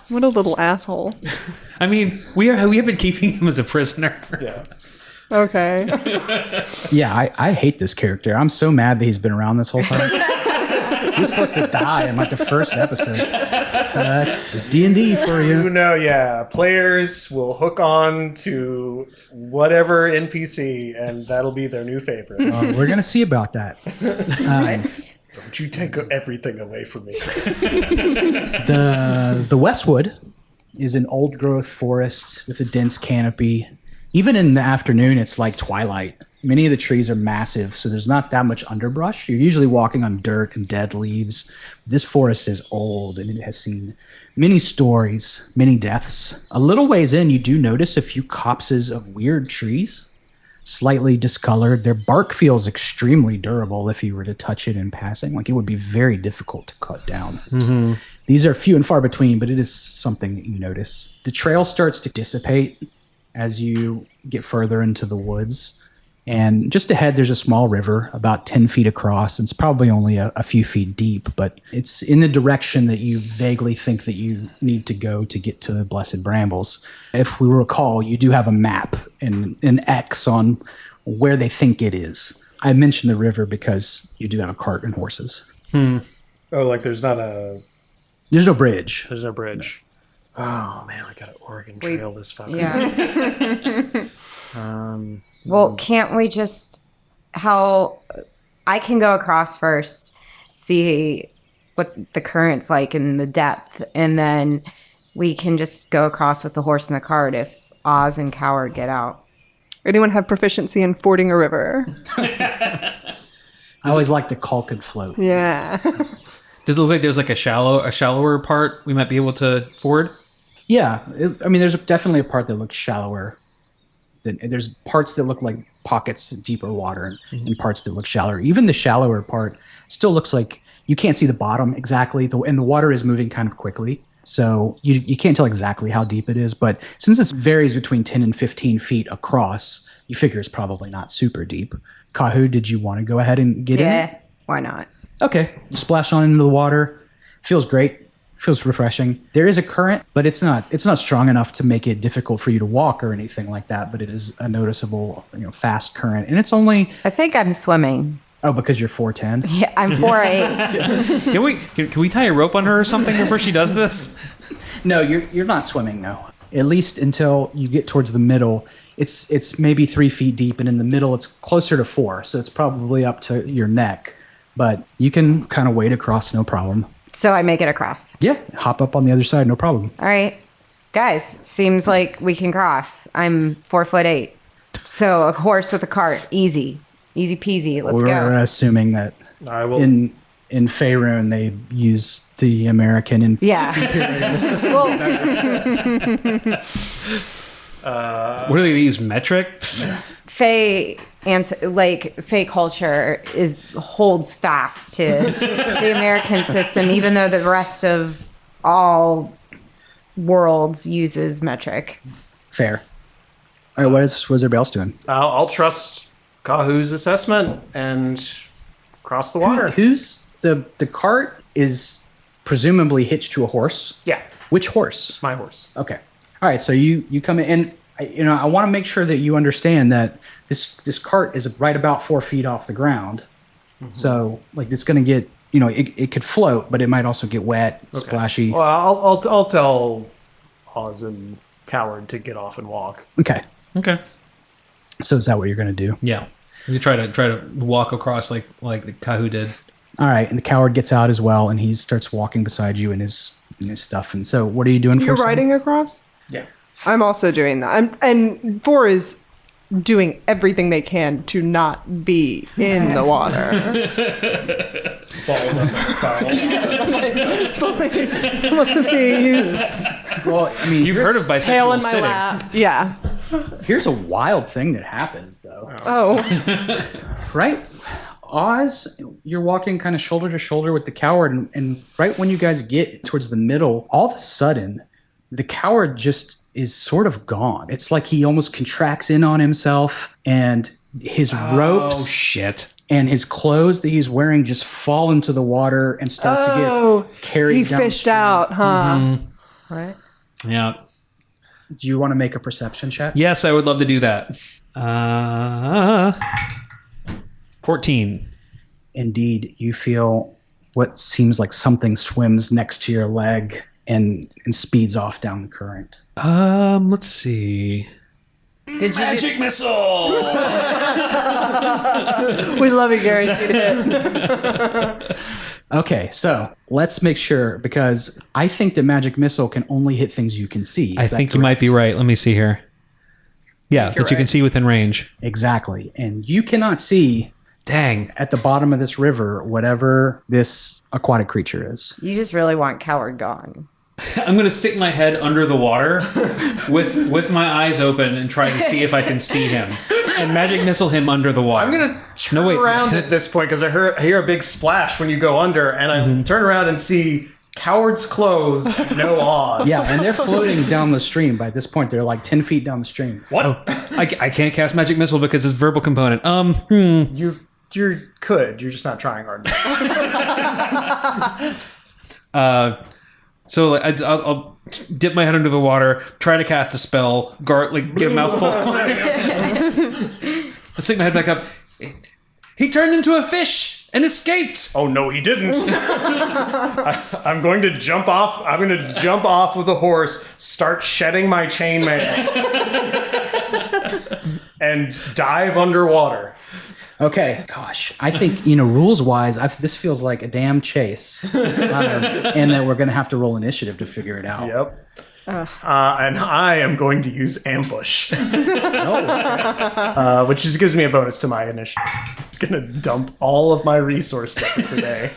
What a little asshole. I mean, we have been keeping him as a prisoner. Yeah. Okay. Yeah, I hate this character. I'm so mad that he's been around this whole time. He was supposed to die in like the first episode. That's D&D for you. Yeah. Players will hook on to whatever NPC, and that'll be their new favorite. We're going to see about that. Don't you take everything away from me, Chris. The Westwood is an old growth forest with a dense canopy. Even in the afternoon, it's like twilight. Many of the trees are massive, so there's not that much underbrush. You're usually walking on dirt and dead leaves. This forest is old, and it has seen many stories, many deaths. A little ways in, you do notice a few copses of weird trees, slightly discolored. Their bark feels extremely durable if you were to touch it in passing. Like, it would be very difficult to cut down. Mm-hmm. These are few and far between, but it is something that you notice. The trail starts to dissipate as you get further into the woods. And just ahead, there's a small river about 10 feet across. And it's probably only a few feet deep, but it's in the direction that you vaguely think that you need to go to get to the Blessed Brambles. If we recall, you do have a map and an X on where they think it is. I mentioned the river because you do have a cart and horses. Oh, like there's no bridge. There's no bridge. Oh, man, I got to Oregon Trail this fucker. Yeah. Well, can't we just... I can go across first, see what the current's like in the depth, and then we can just go across with the horse and the cart if Oz and Coward get out. Anyone have proficiency in fording a river? I always like the caulk and float. Yeah. Does it look like there's like a shallower part we might be able to ford? Yeah. There's definitely a part that looks shallower. There's parts that look like pockets of deeper water and parts that look shallower. Even the shallower part still looks like you can't see the bottom exactly, and the water is moving kind of quickly. So you can't tell exactly how deep it is, but since this varies between 10 and 15 feet across, you figure it's probably not super deep. Kahu, did you want to go ahead and get in it? Yeah, why not? Okay, you splash on into the water. Feels great. Feels refreshing. There is a current, but it's not strong enough to make it difficult for you to walk or anything like that, but it is a noticeable, fast current. And it's only... I think I'm swimming. Oh, because you're 4'10"? Yeah, I'm 4'8". Can we tie a rope on her or something before she does this? No, you're not swimming, no. At least until you get towards the middle. It's maybe 3 feet deep, and in the middle it's closer to 4, so it's probably up to your neck. But you can kind of wade across, no problem. So I make it across. Yeah, hop up on the other side, no problem. All right. Guys, seems like we can cross. I'm 4'8". So a horse with a cart, easy. Easy peasy. Let's We're go. assuming that I will. in Faerun, they use the American and Yeah. What do they use? Metric? Fey Fey culture holds fast to the American system, even though the rest of all worlds uses metric. fair. All right, what is everybody else doing? I'll trust Kahu's assessment and cross the water. Who's the cart is presumably hitched to a horse? Yeah, Which horse? my horse. Okay. All right. So you come in, and I want to make sure that you understand that this cart is right about 4 feet off the ground. Mm-hmm. So like it's going to get, it could float, but it might also get wet, splashy. Well, I'll tell Oz and Coward to get off and walk. Okay. Okay. So is that what you're going to do? Yeah. You try to walk across like Kahu did. All right. And the coward gets out as well, and he starts walking beside you in his stuff. And so what are you doing? You're for riding across? Yeah. I'm also doing that. And 4 is doing everything they can to not be in the water. Please. Well, I mean, You've heard of Tail bisexual in my sitting. lap. Yeah. here's a wild thing that happens, though. Oh. Right? Oz, you're walking kind of shoulder to shoulder with the coward, and right when you guys get towards the middle, all of a sudden, the coward just is sort of gone. It's like he almost contracts in on himself, and his Oh ropes shit. and his clothes that he's wearing just fall into the water and start to get carried He down. fished out, huh? Right. Yeah. Do you want to make a perception check? Yes, I would love to do that. 14. Indeed, you feel what seems like something swims next to your leg and speeds off down the current. Let's see. Did you Magic missile. We love a guaranteed hit. Okay, so let's make sure, because I think the magic missile can only hit things you can see. I think you might be right. Let me see here. Yeah, that you can see within range. Exactly. And you cannot see Dang. at the bottom of this river whatever this aquatic creature is. You just really want Coward gone. I'm gonna stick my head under the water with my eyes open and try to see if I can see him and magic missile him under the water. I'm gonna turn around at this point because I hear a big splash when you go under, and I turn around and see Coward's clothes, no Oz. Yeah, and they're floating down the stream. By this point, they're like 10 feet down the stream. What? I can't cast magic missile because it's verbal component. You could. You're just not trying hard enough. So like, I'll dip my head under the water, try to cast a spell, get a mouthful. Let's stick my head back up. He turned into a fish and escaped. Oh no, he didn't. I'm going to jump off. I'm going to jump off of the horse, start shedding my chainmail, and dive underwater. Okay, gosh, I think, rules-wise, this feels like a damn chase, and that we're going to have to roll initiative to figure it out. Yep. And I am going to use ambush, which just gives me a bonus to my initiative. I'm going to dump all of my resources for today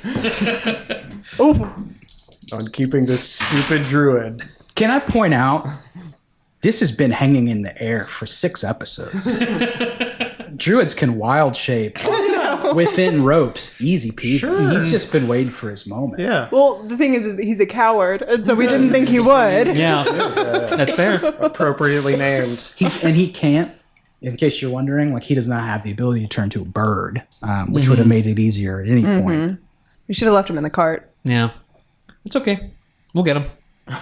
on keeping this stupid druid. Can I point out, this has been hanging in the air for 6 episodes. Druids can wild shape within ropes, easy peasy. Sure. He's just been waiting for his moment. Yeah. Well, the thing is that he's a coward, and so we didn't think he would. Yeah, that's fair. Appropriately named. He can't, in case you're wondering, like he does not have the ability to turn to a bird, which would have made it easier at any point. We should have left him in the cart. Yeah, it's okay. We'll get him.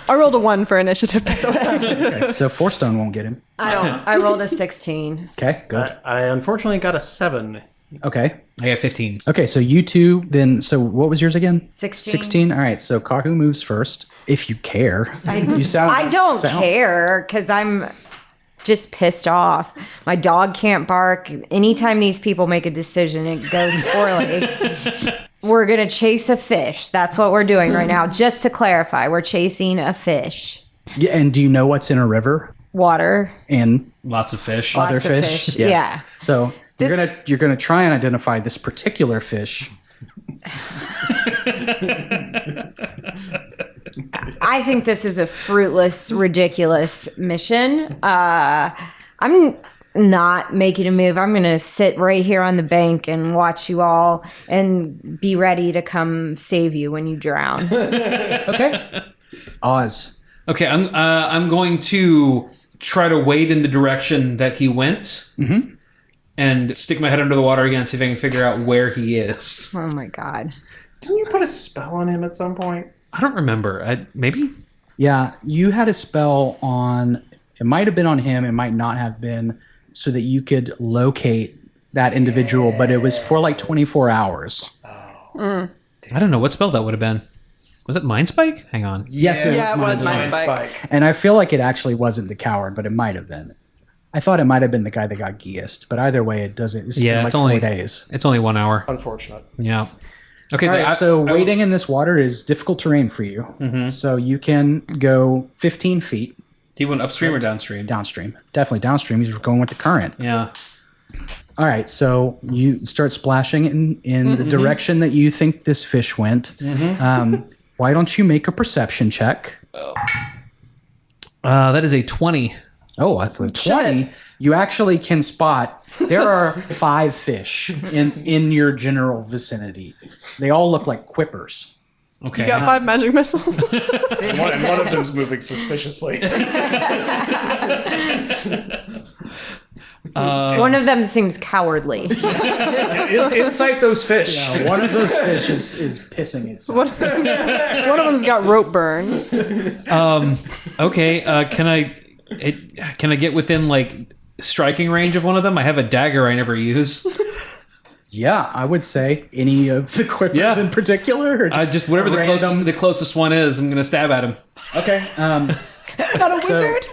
I rolled a 1 for initiative, by the way. Okay, so 4 won't get him. I rolled a 16. Okay, good. I unfortunately got a 7. Okay. I got 15. Okay, so you two then, so what was yours again? 16. 16? All right, so Kahu moves first, if you care. You sound, I don't care because I'm just pissed off. My dog can't bark. Anytime these people make a decision, it goes poorly. We're going to chase a fish. That's what we're doing right now. Just to clarify, we're chasing a fish. Yeah, and do you know what's in a river? Water. And Lots of fish. other Lots of fish, yeah. So This- you're gonna try and identify this particular fish I think this is a fruitless, ridiculous mission. I'm not making a move. I'm going to sit right here on the bank and watch you all and be ready to come save you when you drown. Okay. Oz. Okay, I'm going to try to wade in the direction that he went and stick my head under the water again, see if I can figure out where he is. Oh my God. Didn't you put a spell on him at some point? I don't remember. Maybe? Yeah, you had a spell on, it might have been on him, it might not have been, so that you could locate that individual, but it was for like 24 hours. I don't know what spell that would have been. Was it Mind Spike? Hang on. Yes, it Yeah, it was Mind Mind Spike. Spike. And I feel like it actually wasn't the coward, but it might have been. I thought it might have been the guy that got geased, but either way, it doesn't. It's Yeah, like it's only 4 days. It's only 1 hour. Unfortunate. Yeah. Okay. All right, so wading in this water is difficult terrain for you. So you can go 15 feet he went upstream or downstream? downstream. Definitely downstream. He's going with the current. Yeah. All right, so you start splashing in the direction that you think this fish went. Why don't you make a perception check? That is a 20. Oh, I thought 20. You actually can spot. There are 5 fish in your general vicinity. They all look like quippers. Okay. You got 5 magic missiles. And one of them's moving suspiciously. One of them seems cowardly. Incite those fish. One of those fish is pissing itself. One of them's got rope burn. Okay. Can I get within like striking range of one of them? I have a dagger I never use. Yeah, I would say any of the quippers in particular. Or Just whatever the closest one is, I'm gonna stab at him. Okay. Not a wizard.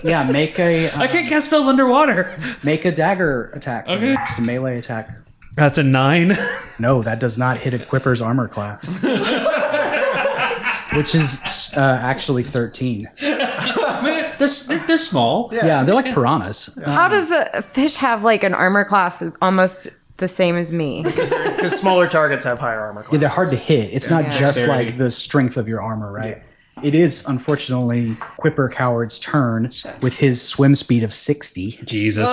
Yeah, make a I can't cast spells underwater. make a dagger attack. Okay. Just a melee attack. That's a 9. No, that does not hit a quipper's armor class. Which is actually 13. They're small. Yeah, they're like piranhas. How does a fish have like an armor class almost the same as me? Because smaller targets have higher armor class. Yeah, they're hard to hit. It's not just Dexterity. like the strength of your armor, right? It is, unfortunately, Quipper Coward's turn with his swim speed of 60. Jesus.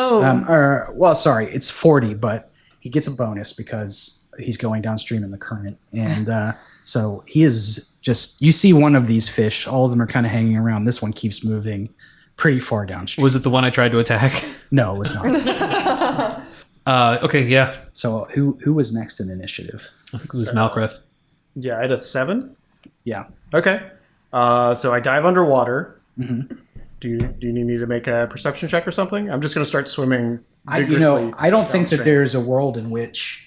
It's 40, but he gets a bonus because he's going downstream in the current. And so he is just, you see one of these fish, all of them are kind of hanging around. This one keeps moving pretty far downstream. Was it the one I tried to attack? No, it was not. Okay, yeah. So who was next in initiative? I think it was Malkrith. Yeah, I had a 7. Yeah. Okay. So I dive underwater. Do you need me to make a perception check or something? I'm just going to start swimming vigorously. I don't think that downstream. there's a world in which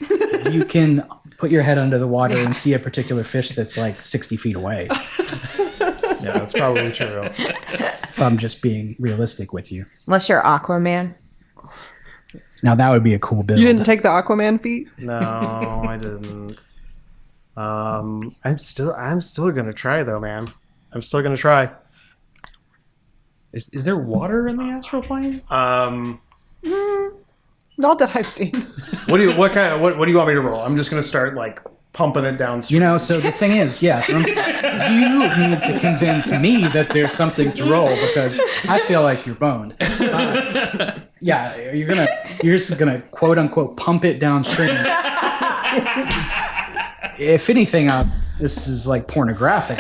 you can put your head under the water and see a particular fish that's like 60 feet away. Yeah, that's probably true. If I'm just being realistic with you. Unless you're Aquaman. Now that would be a cool build. You didn't take the Aquaman feat? No, I didn't. I'm still going to try though, man. I'm still going to try. Is there water in the astral plane? Not that I've seen. What do you want me to roll? I'm just going to start like pumping it downstream. So the thing is, yes, you need to convince me that there's something to roll because I feel like you're boned. You're just gonna quote unquote pump it downstream. If anything, this is like pornographic.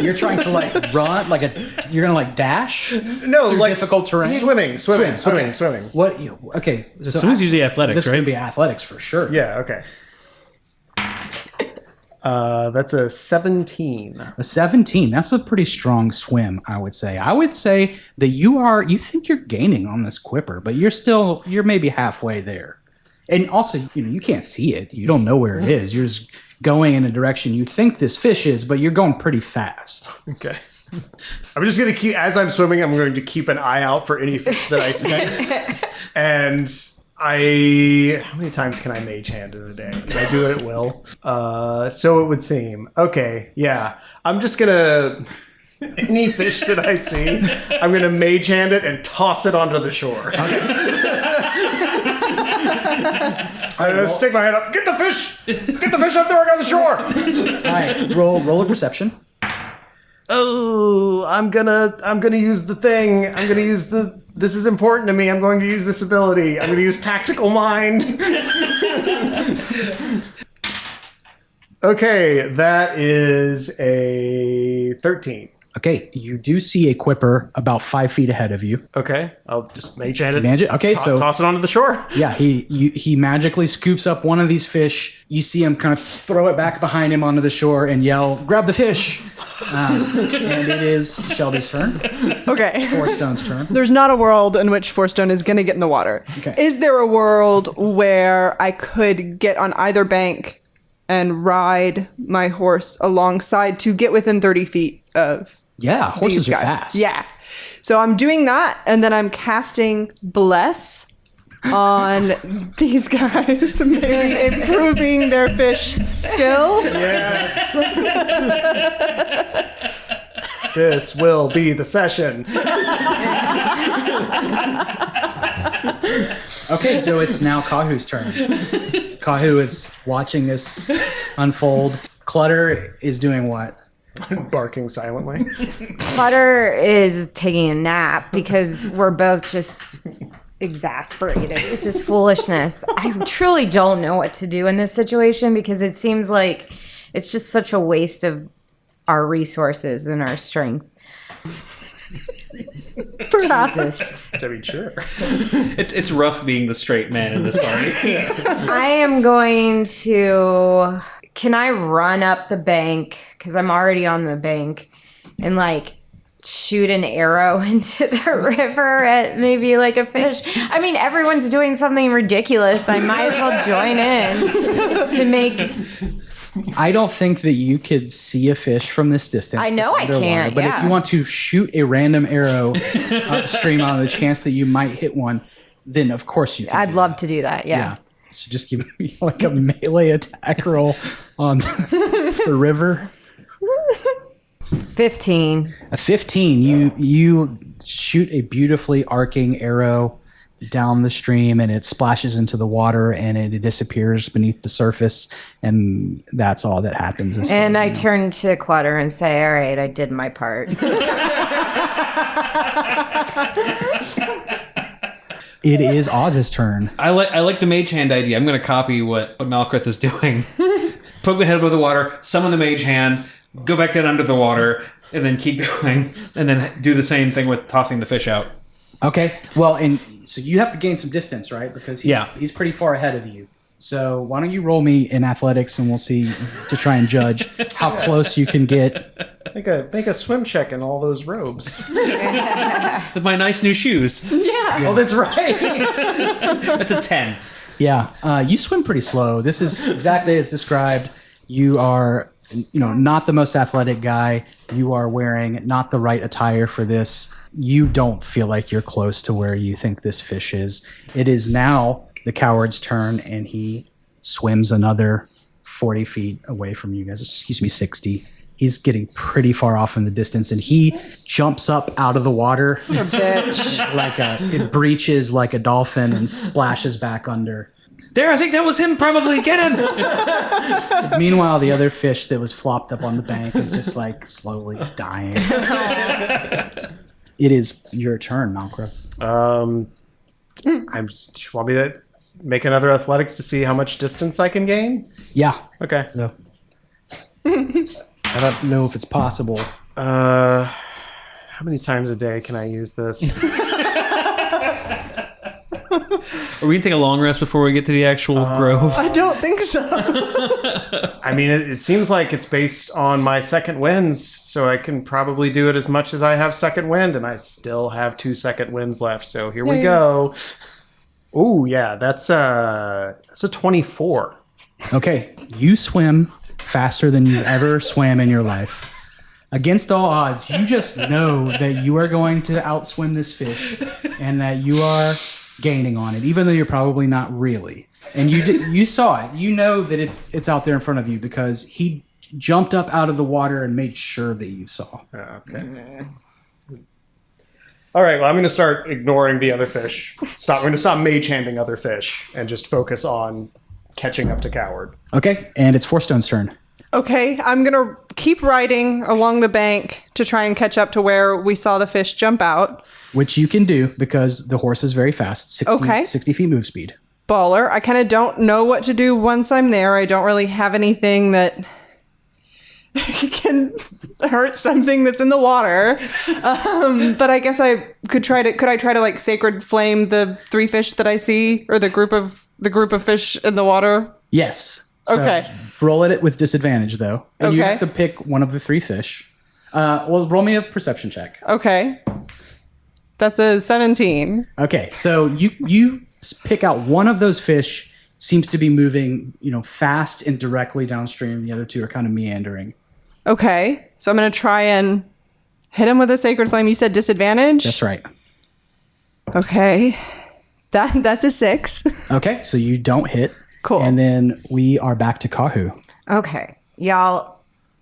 You're trying to like run, you're gonna like dash. No, through like difficult terrain. Swimming. Okay. Swimming. What? Okay. So Swimming's usually athletics, this is right? gonna be athletics for sure. Yeah. Okay. That's a 17. A 17. That's a pretty strong swim, I would say. I would say that you think you're gaining on this quipper, but you're maybe halfway there. And also, you can't see it. You don't know where it is. You're just going in a direction you think this fish is, but you're going pretty fast. Okay. I'm just going to keep, as I'm swimming, I'm going to keep an eye out for any fish that I see. And how many times can I mage hand in a day? Can I do it at will? So it would seem. Okay, yeah. I'm just gonna, any fish that I see, I'm gonna mage hand it and toss it onto the shore. Okay. I'm gonna stick my head up. Get the fish! Get the fish I'm throwing on the shore! All right, roll a perception. Oh, I'm gonna use the thing. I'm gonna use this is important to me. I'm going to use this ability. I'm gonna use tactical mind. Okay, that is a 13. Okay, you do see a quipper about 5 feet ahead of you. Okay, I'll just mage hand it. Magic. Okay, so Toss it onto the shore. yeah, he magically scoops up one of these fish. You see him kind of throw it back behind him onto the shore and yell, "Grab the fish!" And it is Shelby's turn. Okay. Fourstone's turn. There's not a world in which Fourstone is going to get in the water. Okay. Is there a world where I could get on either bank and ride my horse alongside to get within 30 feet of Yeah, horses these are guys? fast. Yeah. So I'm doing that, and then I'm casting Bless on these guys, maybe improving their fish skills. Yes. This will be the session. Okay, so it's now Kahu's turn. Kahu is watching this unfold. Clutter is doing what? Barking silently. Clutter is taking a nap because we're both just exasperated with this foolishness. I truly don't know what to do in this situation because it seems like it's just such a waste of our resources and our strength. Jesus. To be sure. It's rough being the straight man in this party. I am going to... Can I run up the bank? Because I'm already on the bank. And, like, shoot an arrow into the river at maybe, like, a fish. I mean, everyone's doing something ridiculous. I might as well join in to make... I don't think that you could see a fish from this distance. I know that's I underwater, can't, But if yeah. you want to shoot a random arrow upstream on the chance that you might hit one, then of course you can. I'd love to do that, yeah. So just give me like a melee attack roll on the river. 15. A 15. You shoot a beautifully arcing arrow down the stream and it splashes into the water and it disappears beneath the surface, and that's all that happens. And I turn to Clutter and say, all right, I did my part. It is Oz's turn. I like the mage hand idea. I'm going to copy what Malkrith is doing. Put my head above the water, summon the mage hand, go back down under the water, and then keep going, and then do the same thing with tossing the fish out. Okay. Well, and so you have to gain some distance, right? Because Yeah. he's pretty far ahead of you. So why don't you roll me in athletics and we'll see to try and judge how close you can get. Make a swim check in all those robes. With my nice new shoes. Oh, that's right. That's a 10. Yeah. You swim pretty slow. This is exactly as described. You are, not the most athletic guy. You are wearing not the right attire for this. You don't feel like you're close to where you think this fish is. It is now the coward's turn, and he swims another 40 feet away from you guys. Excuse me, 60. He's getting pretty far off in the distance, and he jumps up out of the water. Bitch. It breaches like a dolphin and splashes back under. There, I think that was him. Probably get him. Meanwhile, the other fish that was flopped up on the bank is just like slowly dying. It is your turn, Malkrith. You want me to make another athletics to see how much distance I can gain? Yeah. Okay. No. I don't know if it's possible. How many times a day can I use this? Are we going to take a long rest before we get to the actual grove? I don't think so. I mean, it seems like it's based on my second winds, so I can probably do it as much as I have second wind, and I still have 2 second winds left. So here we go. Oh yeah, that's a 24. Okay. You swim faster than you've ever swam in your life. Against all odds, you just know that you are going to outswim this fish and that you are gaining on it, even though you're probably not really. And you saw it. You know that it's out there in front of you because he jumped up out of the water and made sure that you saw. Okay. All right, well, I'm going to start ignoring the other fish. I'm going to stop mage handing other fish and just focus on catching up to Coward. Okay, and it's Fourstone's turn. Okay, I'm gonna keep riding along the bank to try and catch up to where we saw the fish jump out. Which you can do because the horse is very fast. 60 feet move speed. Baller. I kind of don't know what to do once I'm there. I don't really have anything that can hurt something that's in the water. But I guess I could try to like sacred flame the 3 fish that I see, or the group of fish in the water? Yes. So Okay. Roll it with disadvantage though. And you Okay. have to pick one of the 3 fish. Well, roll me a perception check. Okay. That's a 17. Okay, so you pick out one of those fish seems to be moving, fast and directly downstream. The other 2 are kind of meandering. Okay. So I'm going to try and hit him with a sacred flame. You said disadvantage? That's right. Okay. That's a 6. Okay, so you don't hit. Cool. And then we are back to Kahu. Okay, y'all,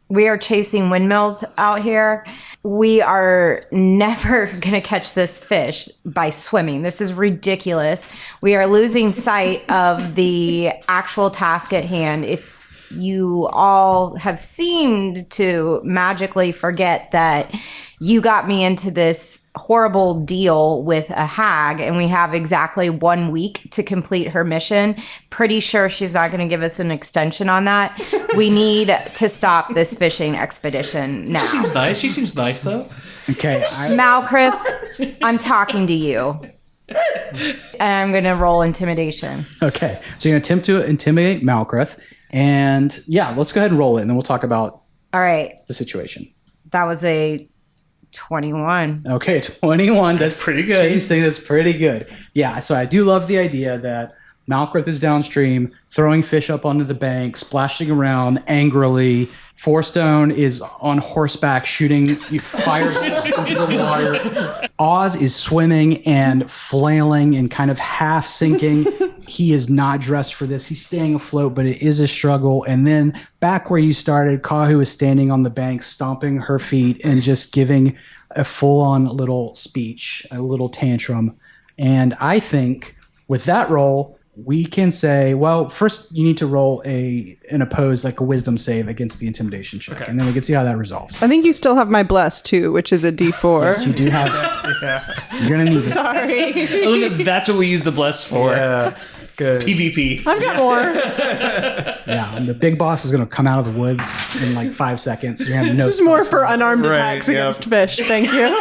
we are chasing windmills out here. We are never going to catch this fish by swimming. This is ridiculous. We are losing sight of the actual task at hand. If you all have seemed to magically forget that you got me into this horrible deal with a hag, and we have exactly 1 week to complete her mission. Pretty sure she's not going to give us an extension on that. We need to stop this fishing expedition now. She seems nice though. Okay. Malkrith, I'm talking to you. And I'm going to roll intimidation. Okay. So you're going to attempt to intimidate Malkrith. And yeah, let's go ahead and roll it, and then we'll talk about All right. the situation. That was a 21. Okay, 21. That's pretty good. James thinks that's pretty good. Yeah, so I do love the idea that Malkrith is downstream, throwing fish up onto the bank, splashing around angrily. Fourstone is on horseback shooting fireballs into the water. Oz is swimming and flailing and kind of half sinking. He is not dressed for this. He's staying afloat, but it is a struggle. And then back where you started, Kahu is standing on the bank, stomping her feet and just giving a full-on little speech, a little tantrum. And I think with that roll, we can say, well, first you need to roll an opposed, like a wisdom save against the intimidation check. Okay. And then we can see how that resolves. I think you still have my bless too, which is a D4. Yes, you do have. You're going to need it. Sorry. That's what we use the bless for. Yeah, good. PvP. I've got more. Yeah, and the big boss is going to come out of the woods in like 5 seconds. You have no. This is more spells. for unarmed Right, attacks yep. against fish. Thank you.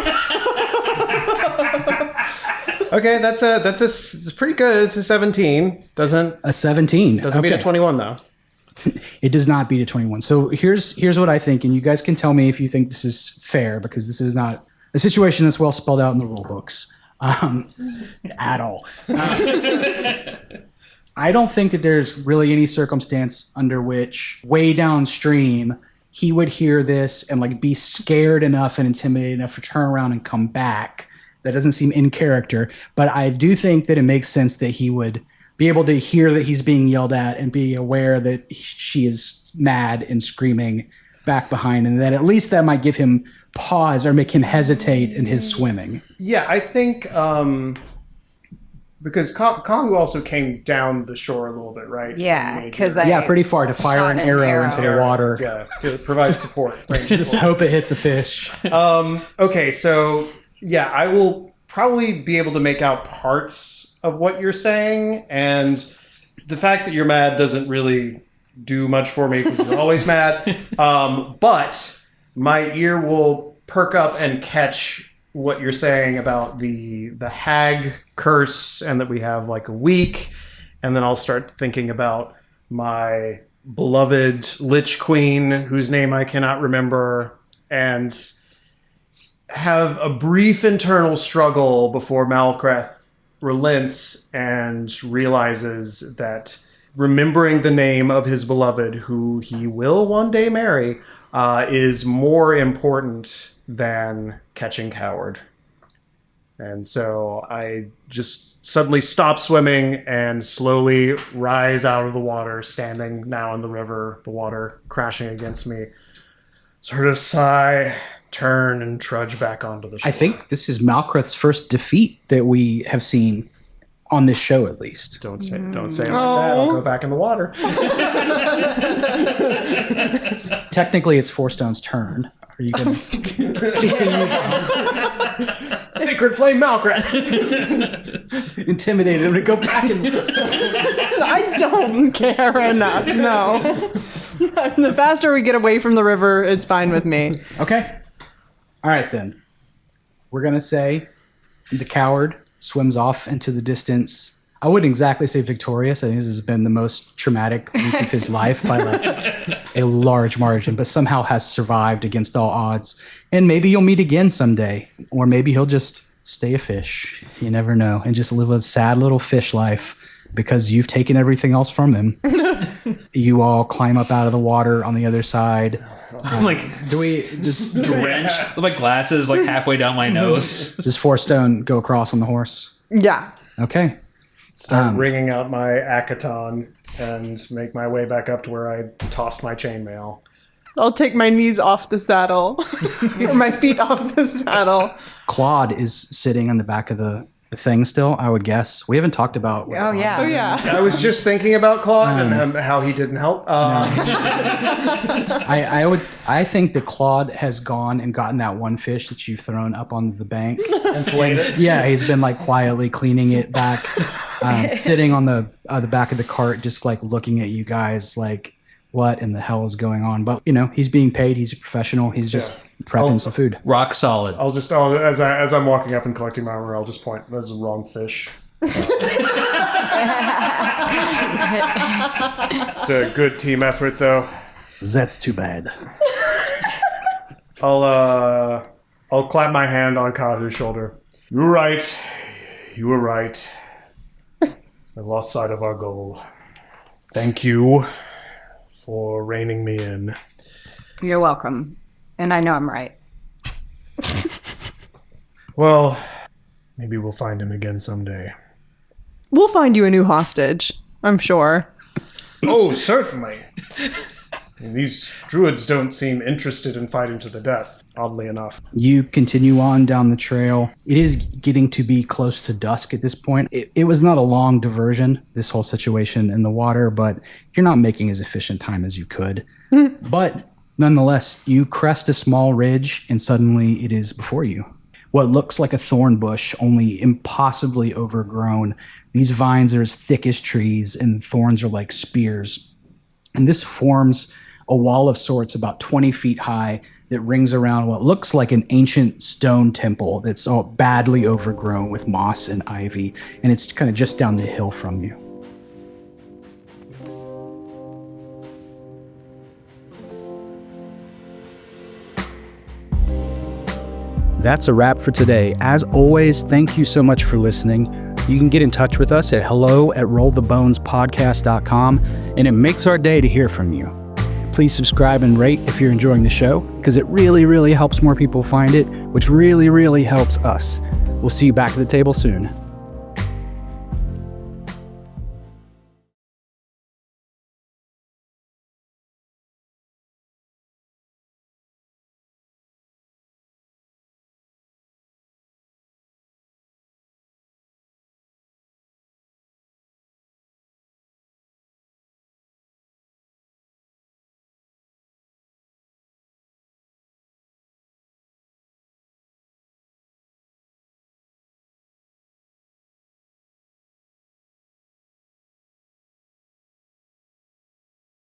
Okay, it's pretty good. It's a 17. Doesn't A 17. beat Okay. a 21 though. It does not beat a 21. So here's what I think, and you guys can tell me if you think this is fair, because this is not a situation that's well spelled out in the rule books at all. I don't think that there's really any circumstance under which way downstream he would hear this and like be scared enough and intimidated enough to turn around and come back. That doesn't seem in character, but I do think that it makes sense that he would be able to hear that he's being yelled at and be aware that she is mad and screaming back behind, and that at least that might give him pause or make him hesitate in his swimming. Yeah, I think because Kahu also came down the shore a little bit, right? Yeah, because Yeah, pretty far to fire shot an an arrow arrow. into the water. Yeah, to provide support. Just hope it hits a fish. Okay, so yeah, I will probably be able to make out parts of what you're saying, and the fact that you're mad doesn't really do much for me because you're always mad. But my ear will perk up and catch what you're saying about the hag curse, and that we have like a week, and then I'll start thinking about my beloved Lich Queen, whose name I cannot remember, and have a brief internal struggle before Malkrith relents and realizes that remembering the name of his beloved, who he will one day marry, is more important than catching Coward. And so I just suddenly stop swimming and slowly rise out of the water, standing now in the river, the water crashing against me. Sort of sigh. turn and trudge back onto the shore. I think this is Malkreth's first defeat that we have seen on this show, at least. Don't say it like that. I'll go back in the water. Technically, it's Fourstone's turn. Are you going to continue? Sacred Flame Malkreth. Intimidated him to go back and... I don't care enough. No. The faster we get away from the river, it's fine with me. Okay. All right, then. We're going to say the coward swims off into the distance. I wouldn't exactly say victorious. I think this has been the most traumatic week of his life by like a large margin, but somehow has survived against all odds. And maybe you'll meet again someday. Or maybe he'll just stay a fish. You never know. And just live a sad little fish life because you've taken everything else from him. You all climb up out of the water on the other side. I'm like, Do we... Does, drenched with my glasses like halfway down my nose. does Fourstone go across on the horse? Yeah. Okay. Start wringing out my akaton and make my way back up to where I tossed my chainmail. I'll take my knees off the saddle. Or my feet off the saddle. Claude is sitting on the back of the thing still, I would guess. We haven't talked about... Oh, yeah. Oh, yeah. I was just thinking about Claude and how he didn't help. I think that Claude has gone and gotten that one fish that you've thrown up on the bank. And flayed it. Yeah, he's been like quietly cleaning it back, sitting on the back of the cart, just like looking at you guys like, what in the hell is going on? But, you know, he's being paid. He's a professional. He's just prepping some food. Rock solid. As I'm walking up and collecting my armor, I'll just point. That's the wrong fish. It's a good team effort, though. That's too bad. I'll clap my hand on Kahu's shoulder. You were right. You were right. I lost sight of our goal. Thank you for reining me in. You're welcome. And I know I'm right. Well, maybe we'll find him again someday. We'll find you a new hostage, I'm sure. Oh, certainly. These druids don't seem interested in fighting to the death, oddly enough. You continue on down the trail. It is getting to be close to dusk at this point. It was not a long diversion, this whole situation in the water, but you're not making as efficient time as you could. But nonetheless, you crest a small ridge and suddenly it is before you. What looks like a thorn bush, only impossibly overgrown. These vines are as thick as trees and the thorns are like spears. And this forms a wall of sorts about 20 feet high that rings around what looks like an ancient stone temple that's all badly overgrown with moss and ivy, and it's kind of just down the hill from you. That's a wrap for today. As always, thank you so much for listening. You can get in touch with us at hello@rollthebonespodcast.com, and it makes our day to hear from you. Please subscribe and rate if you're enjoying the show, because it really, really helps more people find it, which really, really helps us. We'll see you back at the table soon.